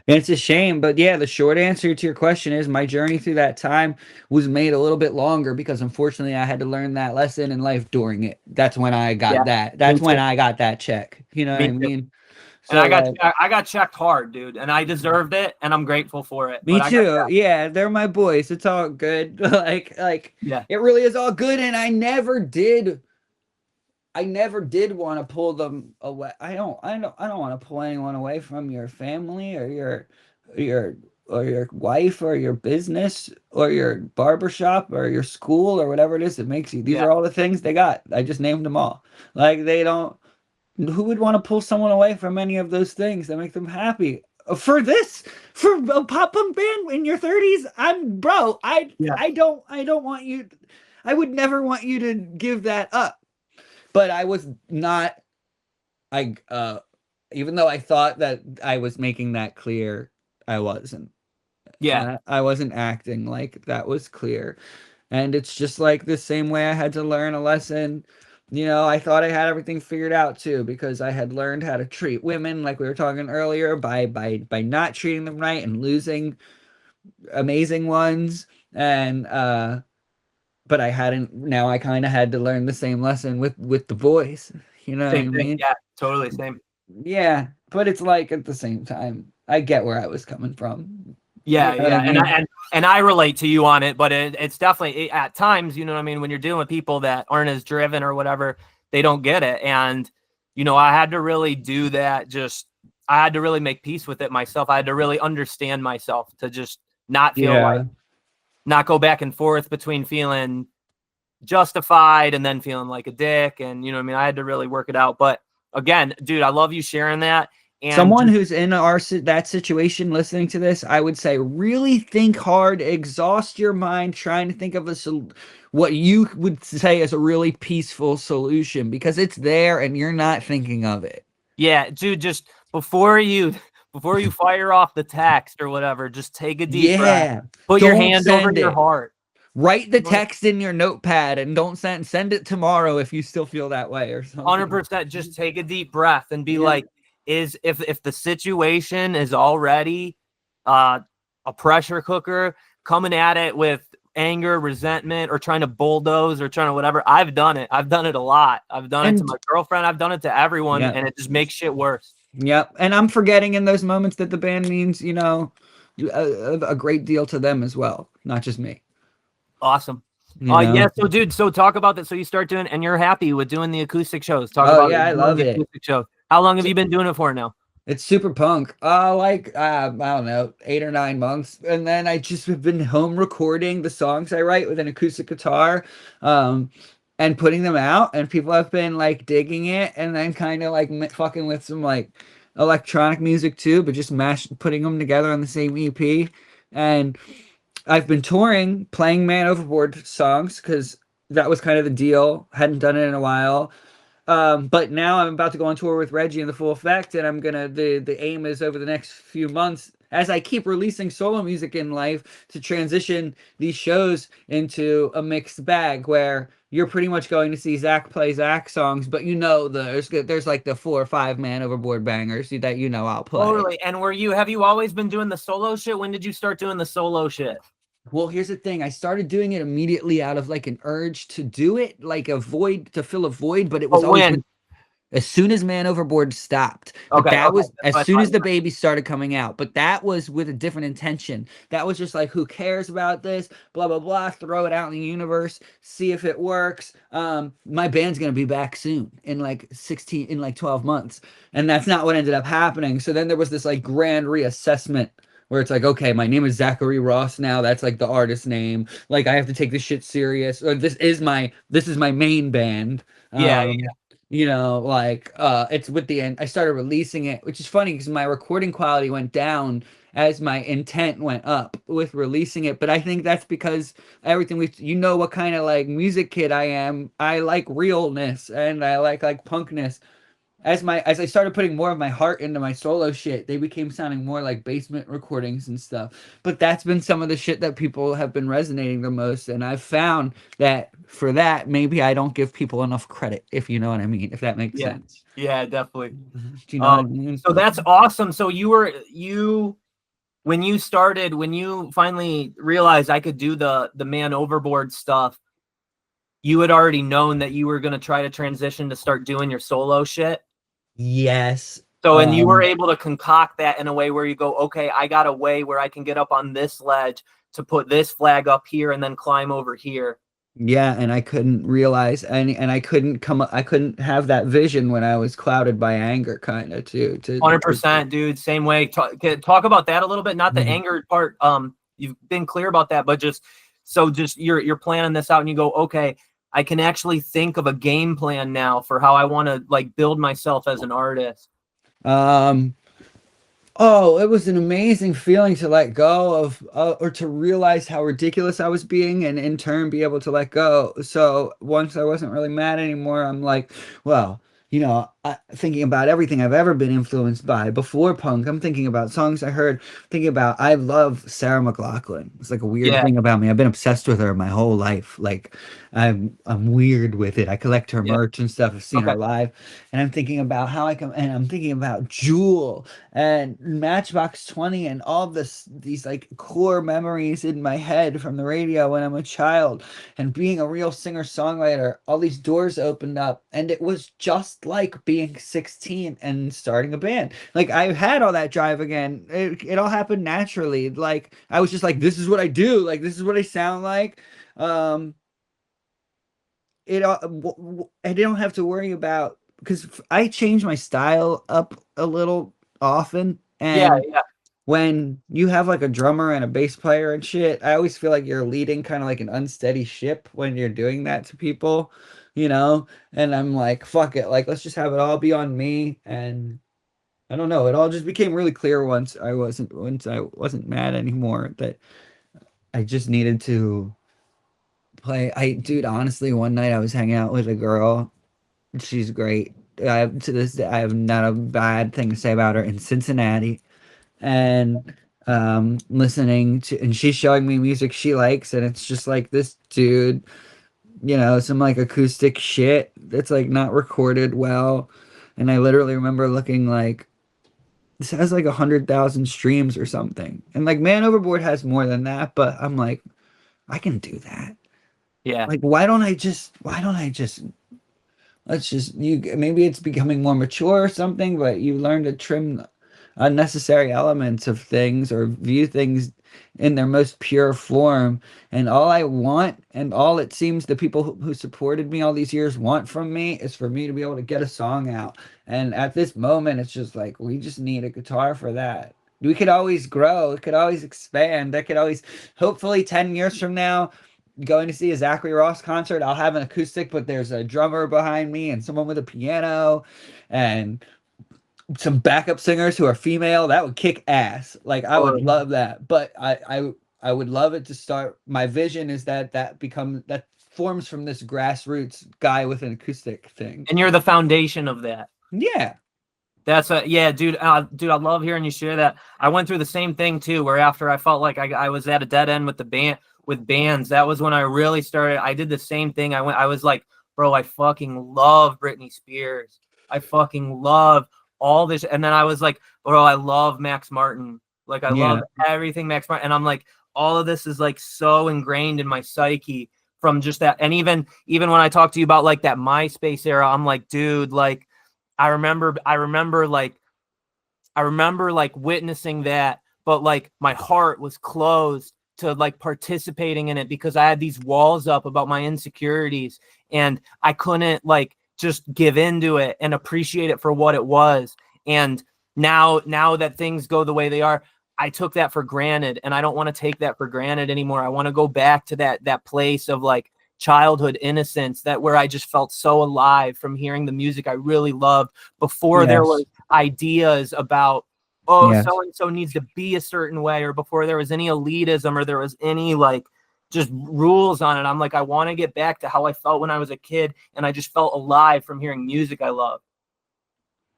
It's a shame, but yeah, the short answer to your question is my journey through that time was made a little bit longer, because unfortunately I had to learn that lesson in life during it. That's when I got that. That's when I got that check. You know what I mean? So, and I got checked hard, dude, and I deserved it, and I'm grateful for it. Me too. Yeah, they're my boys. It's all good. like it really is all good, and I never did want to pull them away. I don't want to pull anyone away from your family or your wife or your business or your barbershop or your school or whatever it is that makes you. These are all the things they got. I just named them all. Like, they don't. Who would want to pull someone away from any of those things that make them happy? For a pop punk band in your 30s, I don't want you. I would never want you to give that up. But I was not, even though I thought that I was making that clear, I wasn't. Yeah. I wasn't acting like that was clear. And it's just like the same way I had to learn a lesson. You know, I thought I had everything figured out too, because I had learned how to treat women, like we were talking earlier, by not treating them right and losing amazing ones. And, but I hadn't. Now I kind of had to learn the same lesson with the voice. You know what I mean? Yeah, totally same. Yeah, but it's like at the same time, I get where I was coming from. Yeah, You know what I mean? And I relate to you on it, but it's definitely at times, you know what I mean, when you're dealing with people that aren't as driven or whatever, they don't get it. And, you know, I had to really do that. I had to really make peace with it myself. I had to really understand myself to just not feel like, not go back and forth between feeling justified and then feeling like a dick. And, you know what I mean? I had to really work it out. But again, dude, I love you sharing that. And someone who's in that situation listening to this, I would say really think hard, exhaust your mind trying to think of what you would say is a really peaceful solution, because it's there and you're not thinking of it. yeah, dude, just before you fire off the text or whatever, just take a deep breath. Put your hand over your heart. Write the text in your notepad and don't send it tomorrow if you still feel that way or something. 100%. Just take a deep breath and be like, if the situation is already a pressure cooker coming at it with anger, resentment, or trying to bulldoze or trying to whatever, I've done it a lot. I've done it to my girlfriend, I've done it to everyone, and it just makes shit worse. Yep. And I'm forgetting in those moments that the band means, you know, a great deal to them as well, not just me. Awesome. Yeah, so dude, so talk about that. So you start doing, and you're happy with doing the acoustic shows. Talk about I love it. Acoustic shows. How long have you been doing it for now? It's super punk. I don't know, 8 or 9 months. And then I just have been home recording the songs I write with an acoustic guitar, and putting them out, and people have been like digging it, and then kind of like fucking with some like electronic music too, but just putting them together on the same EP. And I've been touring, playing Man Overboard songs, because that was kind of the deal. Hadn't done it in a while. But now I'm about to go on tour with Reggie in the Full Effect, and I'm gonna the aim is over the next few months, as I keep releasing solo music in life, to transition these shows into a mixed bag where you're pretty much going to see Zach play Zach songs, but you know there's like the 4 or 5 Man Overboard bangers that you know I'll play. Totally. And have you always been doing the solo shit? When did you start doing the solo shit? Well, here's the thing. I started doing it immediately out of like an urge to do it, like a void, to fill a void, but it was always as soon as Man Overboard stopped. But that was as soon as the baby started coming out. But that was with a different intention. That was just like, who cares about this? Blah, blah, blah. Throw it out in the universe. See if it works. My band's going to be back soon in like 12 months. And that's not what ended up happening. So then there was this like grand reassessment where it's like, okay, my name is Zachary Ross now. That's like the artist name. Like, I have to take this shit serious. Or this is my main band. You know, like, it's with the end. I started releasing it, which is funny because my recording quality went down as my intent went up with releasing it. But I think that's because everything you know what kind of like music kid I am. I like realness, and I like punkness. As I started putting more of my heart into my solo shit, they became sounding more like basement recordings and stuff. But that's been some of the shit that people have been resonating the most. And I've found that for that, maybe I don't give people enough credit, if you know what I mean, if that makes sense. Yeah, definitely. Do you know what I mean? So that's awesome. So when you finally realized I could do the Man Overboard stuff, you had already known that you were going to try to transition to start doing your solo shit. Yes. So, and you were able to concoct that in a way where you go, okay, I got a way where I can get up on this ledge to put this flag up here and then climb over here. Yeah, and I couldn't realize and I couldn't have that vision when I was clouded by anger, kind of too. 100%, dude. Same way. Talk about that a little bit. Not the anger part. You've been clear about that, but just you're planning this out and you go, okay, I can actually think of a game plan now for how I want to like build myself as an artist. Oh, it was an amazing feeling to let go of, or to realize how ridiculous I was being, and in turn be able to let go. So once I wasn't really mad anymore, I'm like, well, you know, thinking about everything I've ever been influenced by before punk. I'm thinking about songs I heard, thinking about, I love Sarah McLachlan. It's like a weird thing about me. I've been obsessed with her my whole life. Like I'm weird with it. I collect her merch and stuff. I've seen her live, and I'm thinking about and I'm thinking about Jewel and Matchbox 20 and all of these like core memories in my head from the radio when I'm a child, and being a real singer-songwriter. All these doors opened up, and it was just like being 16 and starting a band. Like I had all that drive again. It all happened naturally. Like I was just like, this is what I do. Like this is what I sound like. I don't have to worry about, because I change my style up a little often. And when you have like a drummer and a bass player and shit, I always feel like you're leading kind of like an unsteady ship when you're doing that to people, you know? And I'm like, fuck it. Like, let's just have it all be on me. And I don't know. It all just became really clear once I wasn't mad anymore, that I just needed to play. Dude, honestly, one night I was hanging out with a girl. She's great. To this day, I have not a bad thing to say about her, in Cincinnati. And listening to, and she's showing me music she likes, and it's just like this dude, some like acoustic shit that's like not recorded well. And I literally remember looking like, this has like 100,000 streams or something. And like Man Overboard has more than that, but I'm like, I can do that. Yeah. Like, why don't I just let's just, maybe it's becoming more mature or something, but you learn to trim unnecessary elements of things, or view things in their most pure form. And all I want, and all it seems the people who supported me all these years want from me, is for me to be able to get a song out. And at this moment, it's just like, we just need a guitar for that. We could always grow, it could always expand. That could always, hopefully 10 years from now, going to see a Zachary Ross concert, I'll have an acoustic, but there's a drummer behind me and someone with a piano and some backup singers who are female. That would kick ass. Like, I would love that. But I would love it to start. My vision is that forms from this grassroots guy with an acoustic thing. And you're the foundation of that. Yeah. Yeah, dude. Dude, I love hearing you share that. I went through the same thing too, where after I felt like I was at a dead end with the band, with bands, that was when I really started. I did the same thing. I was like, bro, I fucking love Britney Spears. I fucking love all this. And then I was like, bro, I love Max Martin. Like, I love everything Max Martin. And I'm like, all of this is like so ingrained in my psyche from just that. And even when I talk to you about like that MySpace era, I'm like, dude, like, I remember like witnessing that, but like my heart was closed to like participating in it, because I had these walls up about my insecurities, and I couldn't like just give into it and appreciate it for what it was. And now that things go the way they are, I took that for granted, and I don't want to take that for granted anymore. I want to go back to that place of like childhood innocence, that where I just felt so alive from hearing the music I really loved before there was ideas about, so-and-so needs to be a certain way, or before there was any elitism, or there was any like just rules on it. I'm like, I want to get back to how I felt when I was a kid, and I just felt alive from hearing music I love.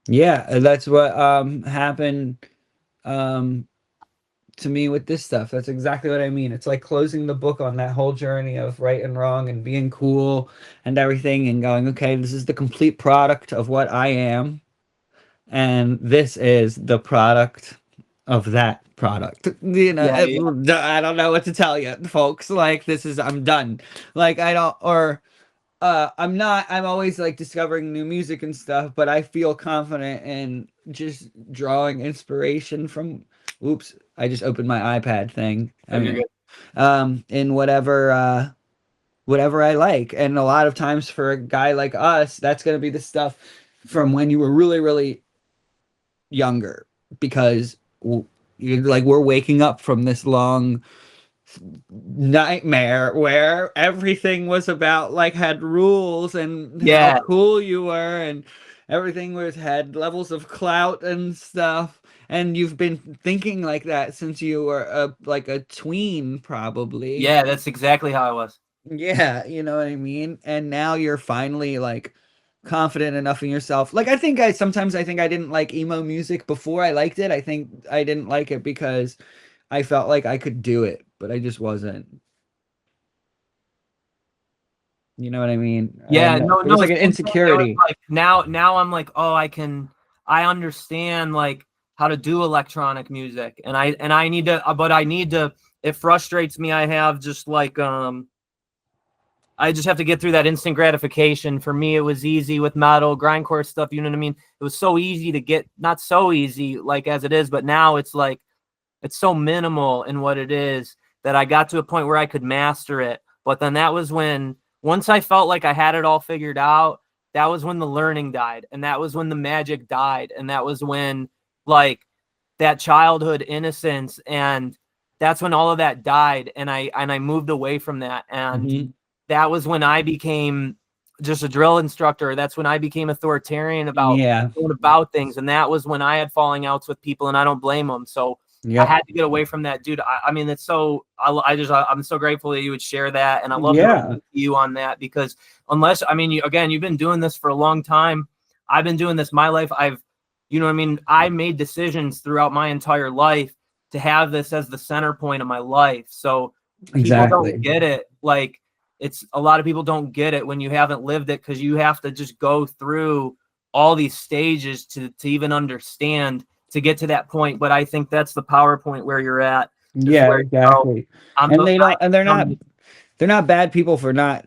Yeah, that's what happened to me with this stuff. That's exactly what I mean. It's like closing the book on that whole journey of right and wrong and being cool and everything, and going, okay, this is the complete product of what I am, and this is the product of that product. I don't know what to tell you, folks. Like, I'm done. Like, I'm always like discovering new music and stuff, but I feel confident in just drawing inspiration from, I just opened my iPad thing. In whatever I like. And a lot of times for a guy like us, that's going to be the stuff from when you were really, really younger, because we're waking up from this long nightmare where everything was about like had rules and how cool you were, and everything had levels of clout and stuff, and you've been thinking like that since you were like a tween, probably. Yeah, that's exactly how I was. Yeah, you know what I mean? And now you're finally like confident enough in yourself. Like, I think I didn't like emo music before I liked it. I think I didn't like it because I felt like I could do it, but I just wasn't. You know what I mean? Yeah, it was like an insecurity. Like now I'm like, oh, I understand like how to do electronic music, and I need to, it frustrates me. I have just like, I just have to get through that instant gratification. For me, it was easy with metal, grindcore stuff, you know what I mean? It was so easy to get, not so easy like as it is, but now it's like, it's so minimal in what it is that I got to a point where I could master it. But then that was when, once I felt like I had it all figured out, that was when the learning died, and that was when the magic died, and that was when like that childhood innocence, and that's when all of that died, and I moved away from that, and that was when I became just a drill instructor. That's when I became authoritarian about going about things. And that was when I had falling outs with people, and I don't blame them. So I had to get away from that, dude. I mean, it's so, I'm so grateful that you would share that. And I love you on that, because unless, I mean, you've been doing this for a long time. I've been doing this my life. You know what I mean? I made decisions throughout my entire life to have this as the center point of my life. So people don't get it. Like, it's a lot of people don't get it when you haven't lived it, because you have to just go through all these stages to even understand, to get to that point. But I think that's the PowerPoint where you're at. Yeah, exactly. They're not bad people for not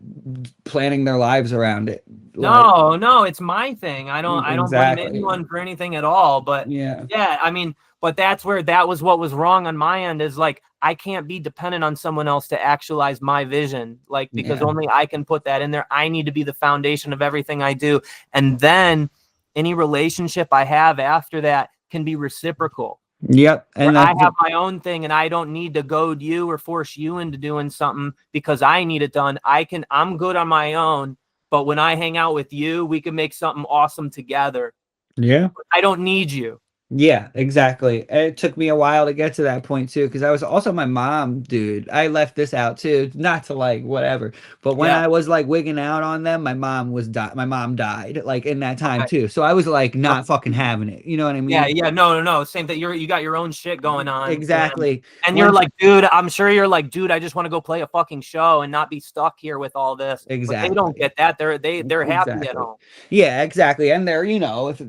planning their lives around it. No, it's my thing. I don't blame anyone for anything at all. But I mean, but that was what was wrong on my end, is like, I can't be dependent on someone else to actualize my vision, like, because only I can put that in there. I need to be the foundation of everything I do. And then any relationship I have after that can be reciprocal. Yep. And I have my own thing, and I don't need to goad you or force you into doing something because I need it done. I'm good on my own, but when I hang out with you, we can make something awesome together. Yeah. I don't need you. Yeah, exactly. It took me a while to get to that point too, because I was also my mom, dude. I left this out too, not to like whatever, but when I was like wigging out on them, my mom died like in that time too. So I was like not fucking having it. You know what I mean? Yeah. No. Same thing. You got your own shit going on. Exactly. And you're like, dude, I'm sure you're like, dude, I just want to go play a fucking show and not be stuck here with all this. Exactly. But they don't get that. They're happy at home. Yeah, exactly. And they're, if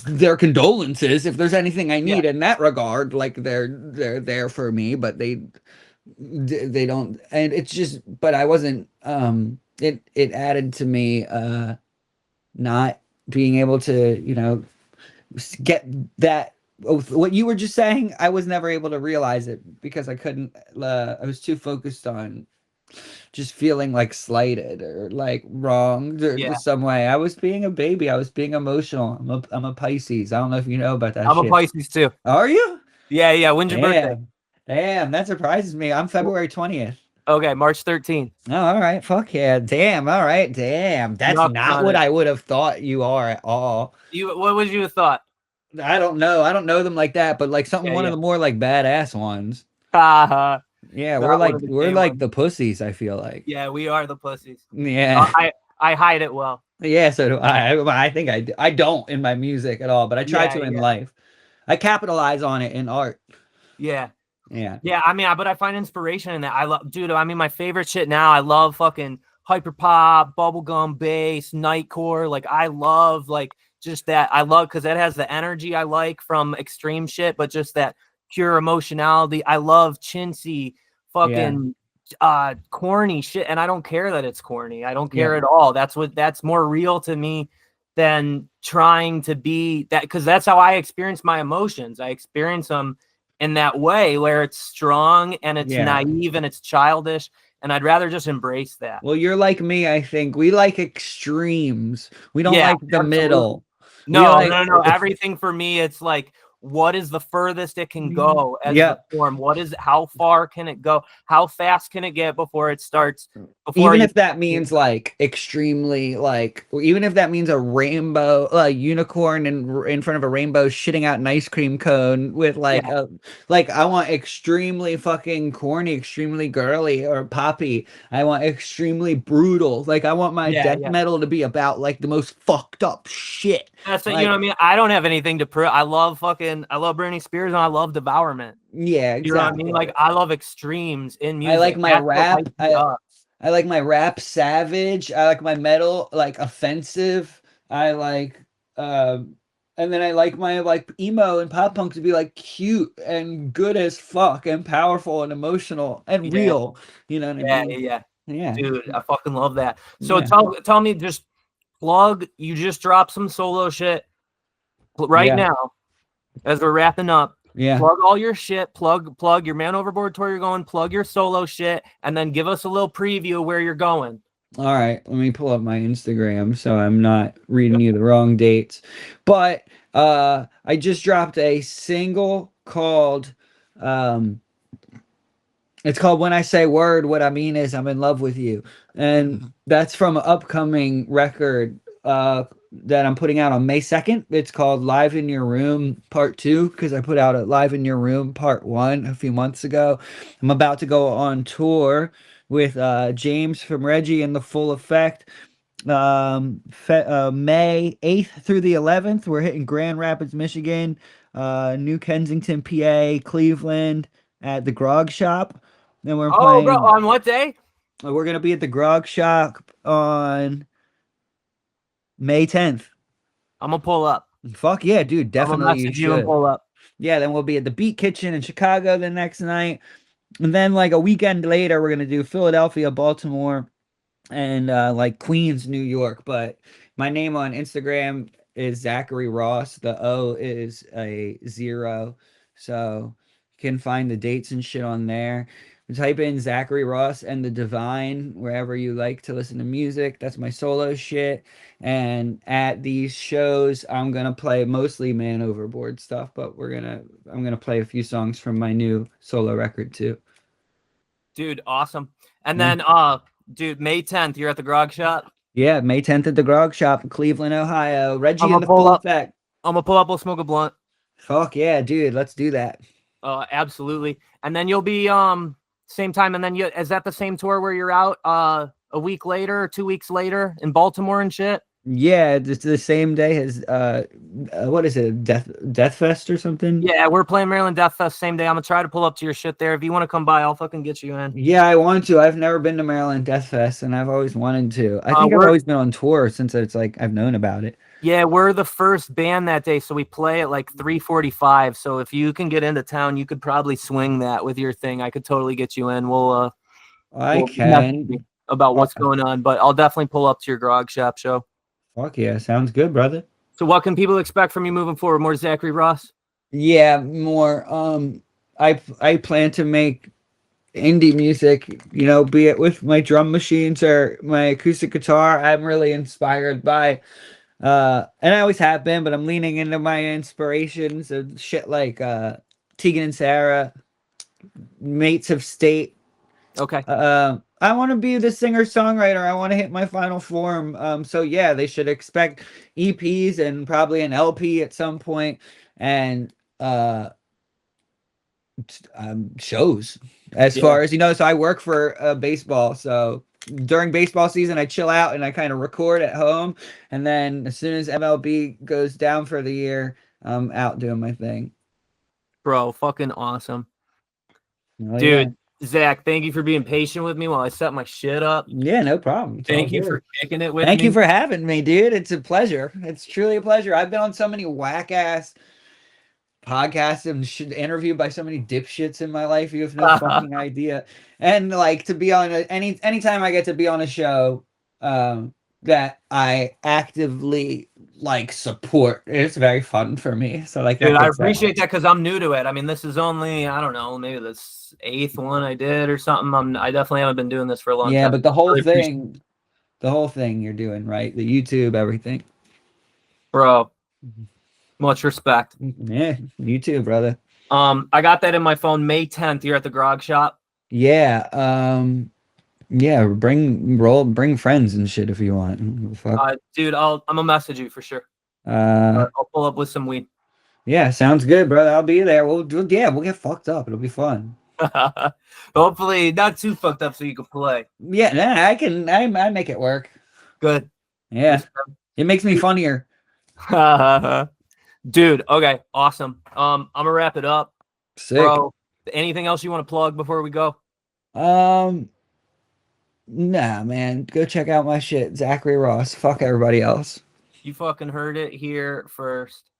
their condolences, if there's anything I need in that regard, like they're there for me, but they don't. And it's just, but I wasn't, it added to me, not being able to, get that, what you were just saying. I was never able to realize it because I couldn't, I was too focused on just feeling like slighted or like wronged or some way. I was being a baby. I was being emotional. I'm a Pisces. I don't know if you know about that. I'm a Pisces too. Are you? Yeah. When's your birthday? Damn, that surprises me. I'm February 20th. Okay, March 13th. Oh, all right. Fuck yeah. Damn. All right. Damn. That's not what I would have thought you are at all. What would you have thought? I don't know. I don't know them like that, but like one of the more like badass ones. Yeah, we're like the pussies, I feel like. Yeah, we are the pussies. Yeah. I hide it well. Yeah, so do I think I don't in my music at all, but I try to in life. I capitalize on it in art. Yeah. Yeah. Yeah, I mean, but I find inspiration in that. I love, dude, I mean, my favorite shit now, I love fucking hyperpop, bubblegum bass, nightcore. Like, I love like just that. I love because that has the energy I like from extreme shit, but just that pure emotionality. I love chintzy, fucking corny shit, and I don't care that it's corny. I don't care at all. That's more real to me than trying to be that, because that's how I experience my emotions. I experience them in that way where it's strong and it's naive and it's childish, and I'd rather just embrace that. Well, you're like me. I think we like extremes. We don't like the middle. No. Everything for me, it's like, what is the furthest it can go as a form? How far can it go? How fast can it get before it starts? Even if that means like extremely, like, even if that means a rainbow, a unicorn in front of a rainbow shitting out an ice cream cone with like I want extremely fucking corny, extremely girly or poppy. I want extremely brutal. Like, I want my death metal to be about like the most fucked up shit. That's like, you know what I mean? I don't have anything to prove. I love Britney Spears and I love Devourment. Yeah, exactly. You know what I mean? Like, I love extremes in music. I like my rap. I like my rap savage. I like my metal like offensive. I like and then I like my like emo and pop punk to be like cute and good as fuck and powerful and emotional and real. You know what I mean? Yeah. Dude, I fucking love that. So tell me, just plug. You just dropped some solo shit now as we're wrapping up. Yeah. Plug all your shit, plug your Man Overboard tour you're going, plug your solo shit, and then give us a little preview of where you're going. All right, let me pull up my Instagram so I'm not reading you the wrong dates. But I just dropped a single called It's called When I Say Word, What I Mean Is I'm in Love with You. And that's from an upcoming record that I'm putting out on May 2nd. It's called Live in Your Room Part 2, because I put out a Live in Your Room Part 1 a few months ago. I'm about to go on tour with James from Reggie and the Full Effect. May 8th through the 11th, we're hitting Grand Rapids, Michigan, New Kensington, PA, Cleveland at the Grog Shop. Then we're Oh, bro, playing. on what day? We're gonna be at the Grog Shop on May 10th. I'm gonna pull up. Fuck yeah, dude, I'm definitely gonna you message you and should. pull up. Yeah, then we'll be at the Beat Kitchen in Chicago the next night. And then like a weekend later, we're gonna do Philadelphia, Baltimore, and like Queens, New York. But my name on Instagram is Zachary Ross. The O is a 0. So you can find the dates and shit on there. Type in Zachary Ross and the Divine wherever you like to listen to music. That's my solo shit. And at these shows, I'm gonna play mostly Man Overboard stuff, but I'm gonna play a few songs from my new solo record too. Dude, awesome. And Yeah. then dude, May 10th, you're at the Grog Shop. Yeah, May 10th at the Grog Shop in Cleveland, Ohio. Reggie I'ma and the pull Full up. Effect. I'm gonna pull up, we'll smoke a blunt. Fuck yeah, dude. Let's do that. Absolutely. And then you'll be same time, and then is that the same tour where you're out a week later or 2 weeks later in Baltimore and shit? Yeah, it's the same day as what is it? Death Fest or something? Yeah, we're playing Maryland Death Fest same day. I'm gonna try to pull up to your shit there. If you want to come by, I'll fucking get you in. Yeah, I want to. I've never been to Maryland Death Fest, and I've always wanted to. I think I've always been on tour since it's like I've known about it. Yeah, we're the first band that day, so we play at like 3:45. So if you can get into town, you could probably swing that with your thing. I could totally get you in. We'll can about what's going on, but I'll definitely pull up to your Grog Shop show. Fuck yeah, sounds good, brother. So what can people expect from you moving forward? More Zachary Ross? Yeah, more. I plan to make indie music, be it with my drum machines or my acoustic guitar. I'm really inspired by and I always have been, but I'm leaning into my inspirations of shit like Tegan and Sarah, Mates of State. Okay. I want to be the singer-songwriter. I want to hit my final form. So yeah, they should expect EPs and probably an LP at some point, and shows as far as so I work for baseball, so during baseball season I chill out and I kind of record at home, and then as soon as MLB goes down for the year, I'm out doing my thing. Bro, fucking awesome. Oh, dude. yeah. Zach, thank you for being patient with me while I set my shit up. Yeah, no problem. Thank you for kicking it with me. Thank you for having me, dude. It's a pleasure. It's truly a pleasure. I've been on so many whack ass podcasts and interviewed by so many dipshits in my life. You have no fucking idea. And like to be on anytime I get to be on a show that I actively like support, it's very fun for me. So like, dude, I appreciate that because I'm new to it. I mean, this is only, I don't know, maybe this 8th one I did or something. I definitely haven't been doing this for a long time. Yeah, but the whole thing you're doing right, the YouTube, everything, bro. Much respect. Yeah, you too, brother. I got that in my phone. May 10th, you're at the Grog Shop. Yeah. Yeah, bring friends and shit if you want. Fuck. Dude, I'm gonna message you for sure. I'll pull up with some weed. Yeah, sounds good, brother. I'll be there. We'll get fucked up. It'll be fun. Hopefully not too fucked up so you can play. Yeah, I make it work. Good. Yeah. It makes me funnier. Dude, okay, awesome. I'm gonna wrap it up. Sick. Bro, anything else you want to plug before we go? Nah, man. Go check out my shit. Zachary Ross. Fuck everybody else. You fucking heard it here first.